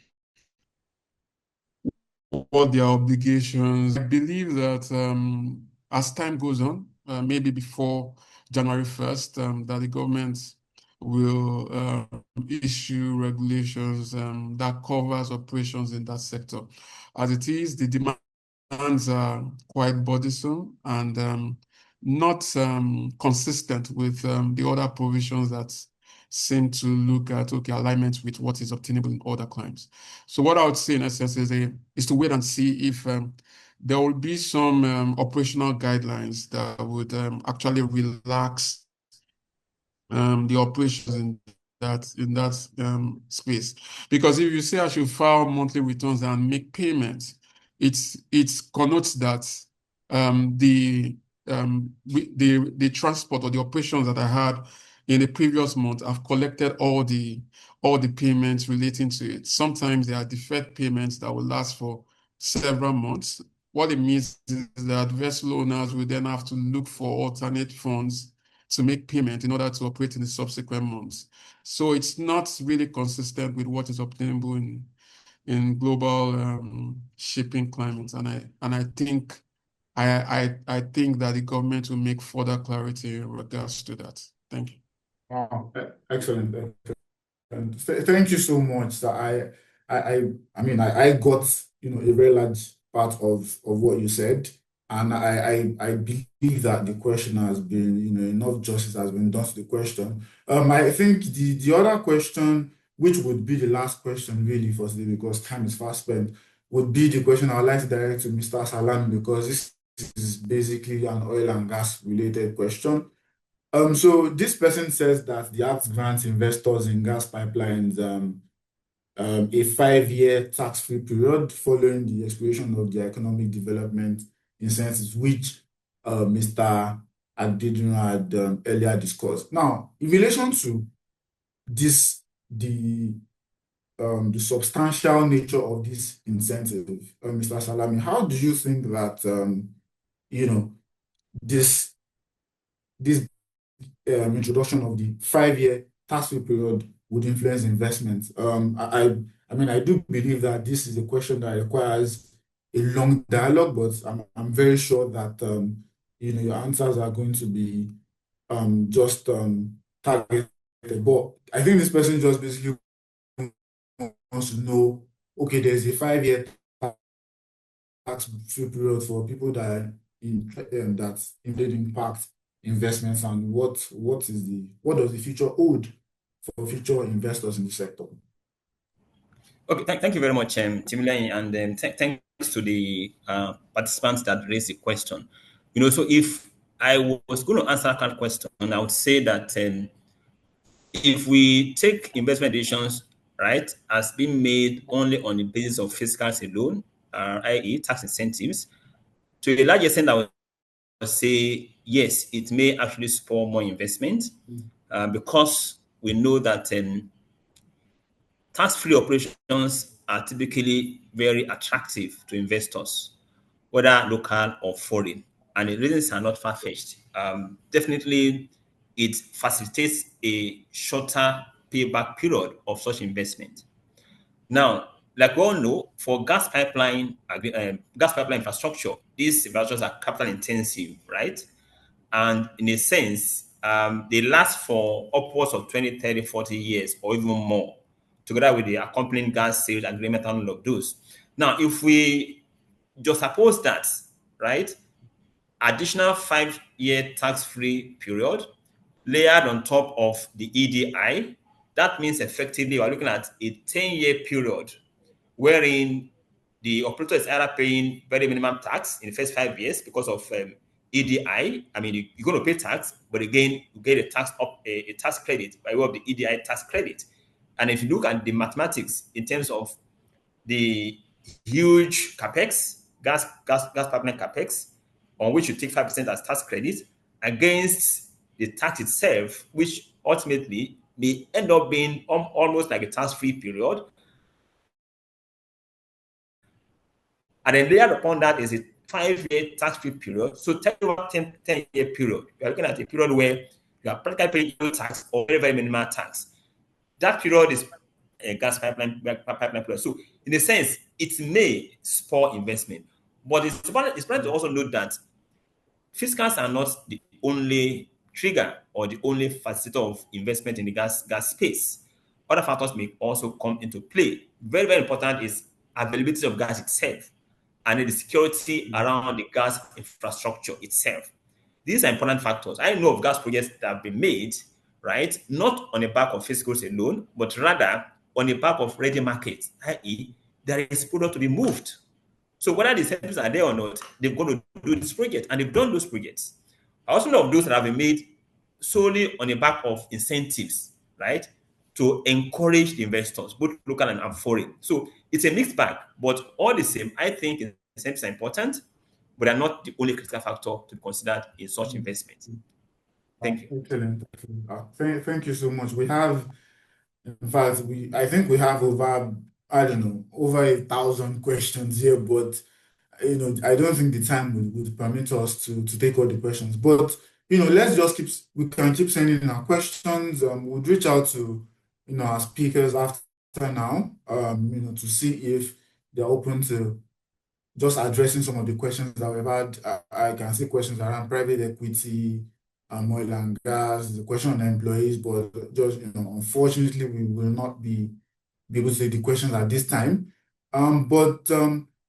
what their obligations. I believe that as time goes on, maybe before January 1st, that the government will issue regulations that covers operations in that sector. As it is, the demands are quite burdensome and not consistent with the other provisions that seem to look at alignment with what is obtainable in other climes. So what I would say in essence is to wait and see if there will be some operational guidelines that would actually relax the operations in that space. Because if you say I should file monthly returns and make payments, it connotes that the transport or the operations that I had in the previous month, I've collected all the payments relating to it. Sometimes there are deferred payments that will last for several months. What it means is that vessel owners will then have to look for alternate funds to make payment in order to operate in the subsequent months. So it's not really consistent with what is obtainable in global shipping climates. And I think that the government will make further clarity in regards to that. Thank you. Wow, excellent. Thank you so much. So I got a very large part of what you said, and I believe that the question has been enough justice has been done to the question. I think the other question, which would be the last question really for today because time is fast spent, would be the question I would like to direct to Mr. Salami because this is basically an oil and gas related question. So this person says that the Act grants investors in gas pipelines a 5-year tax-free period following the expiration of the economic development incentives, which Mr. Adedino had earlier discussed. Now, in relation to this, the substantial nature of this incentive, Mr. Salami, how do you think that this introduction of the 5-year tax-free period would influence investment? I do believe that this is a question that requires a long dialogue, but I'm very sure that your answers are going to be just targeted. But I think this person just basically wants to know, okay, there's a 5-year tax-free period for people that impact investments, and what does the future hold for future investors in the sector? Okay, thank you very much, Timilai, and thanks to the participants that raised the question. So if I was going to answer that question, I would say that if we take investment decisions, right, as being made only on the basis of fiscals alone, i.e., tax incentives, to a large extent, I would say yes, it may actually spur more investment because we know that tax-free operations are typically very attractive to investors, whether local or foreign, and the reasons are not far-fetched. Definitely, it facilitates a shorter payback period of such investment. Now, like we all know, for gas pipeline infrastructure, these infrastructures are capital intensive, right? And in a sense, they last for upwards of 20, 30, 40 years or even more, together with the accompanying gas sales agreement and all of those. Now, if we just suppose that, right, additional 5-year tax-free period layered on top of the EDI, that means effectively we're looking at a 10-year period wherein the operator is either paying very minimum tax in the first 5 years because of EDI. I mean, you're going to pay tax, but again, you get a tax credit by way of the EDI tax credit. And if you look at the mathematics in terms of the huge capex, gas pipeline capex, on which you take 5% as tax credit against the tax itself, which ultimately may end up being almost like a tax-free period. And then layered upon that is a 5-year tax-free period. So take about 10-year period. You're looking at a period where you are practically paying no tax or very, very minimal tax. That period is a gas pipeline period. So in a sense, it may spur investment. But it's important to also note that fiscals are not the only trigger or the only facilitator of investment in the gas space. Other factors may also come into play. Very, very important is availability of gas itself and the security around the gas infrastructure itself. These are important factors. I know of gas projects that have been made, right, not on the back of fiscals alone, but rather on the back of ready markets, i.e., there is product to be moved. So whether the incentives are there or not, they've got to do this project, and they've done those projects. I also know of those that have been made solely on the back of incentives, right, to encourage the investors, both local and foreign. So it's a mixed bag, but all the same, I think incentives are important, but are not the only critical factor to be considered in such investment. Thank you. Excellent. Thank you so much. We have, in fact, I think we have over, I don't know, over 1,000 questions here, but I don't think the time would permit us to take all the questions. But let's just we can keep sending in our questions. We'll reach out to our speakers after now, to see if they're open to just addressing some of the questions that we've had. I can see questions around private equity, oil and gas, the question on employees, but just unfortunately we will not be able to take the questions at this time. But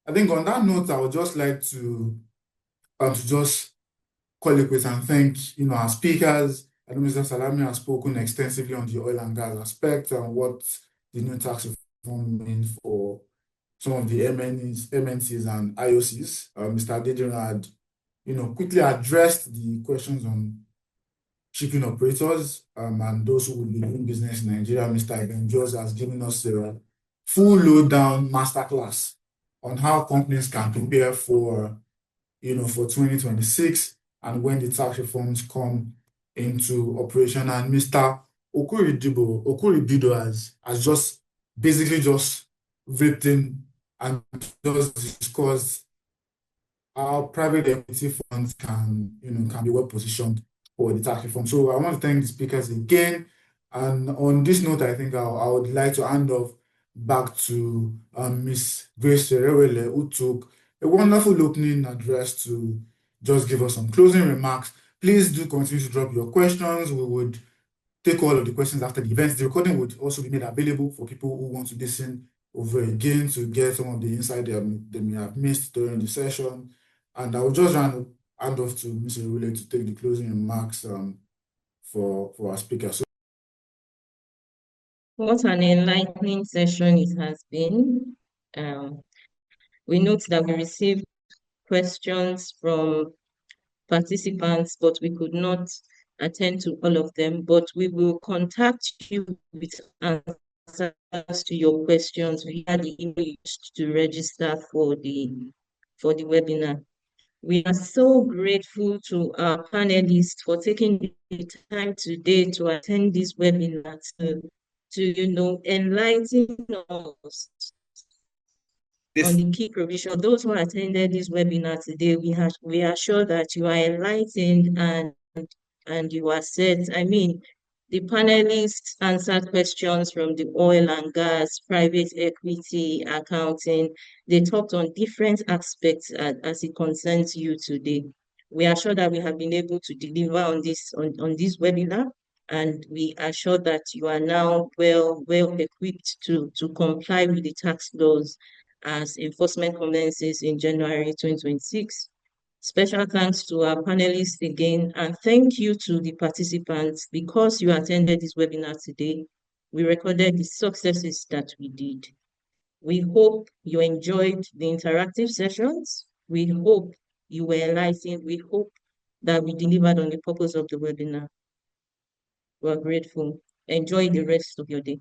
I think on that note, I would just like to just call it quits and thank our speakers. I know Mr. Salami has spoken extensively on the oil and gas aspect and what the new tax reform means for some of the MNCs and IOCs. Mr. Adediran had quickly addressed the questions on shipping operators and those who will be doing business in Nigeria. Mr. Eben Jos has given us a full lowdown masterclass on how companies can prepare for 2026 and when the tax reforms come into operation. And Mr. Okuribido has just basically just written and just discussed how private equity funds can be well positioned for the tax reform. So I want to thank the speakers again. And on this note, I think I would like to hand off back to Ms. Grace Serewele, who took a wonderful opening address to just give us some closing remarks. Please do continue to drop your questions. We would take all of the questions after the event. The recording would also be made available for people who want to listen over again to get some of the insight they may have missed during the session. And I will just hand off to Ms. Serewele to take the closing remarks for our speakers. What an enlightening session it has been. We note that we received questions from participants, but we could not attend to all of them. But we will contact you with answers to your questions via the email used to register for the webinar. We are so grateful to our panelists for taking the time today to attend this webinar to enlighten us on the key provision. Those who attended this webinar today, we are sure that you are enlightened and you are set. I mean, the panelists answered questions from the oil and gas, private equity, accounting. They talked on different aspects as it concerns you today. We are sure that we have been able to deliver on this webinar, and we are sure that you are now well equipped to comply with the tax laws as enforcement commences in January 2026. Special thanks to our panelists again, and thank you to the participants. Because you attended this webinar today, we recorded the successes that we did. We hope you enjoyed the interactive sessions. We hope you were enlightened. We hope that we delivered on the purpose of the webinar. We're grateful. Enjoy the rest of your day.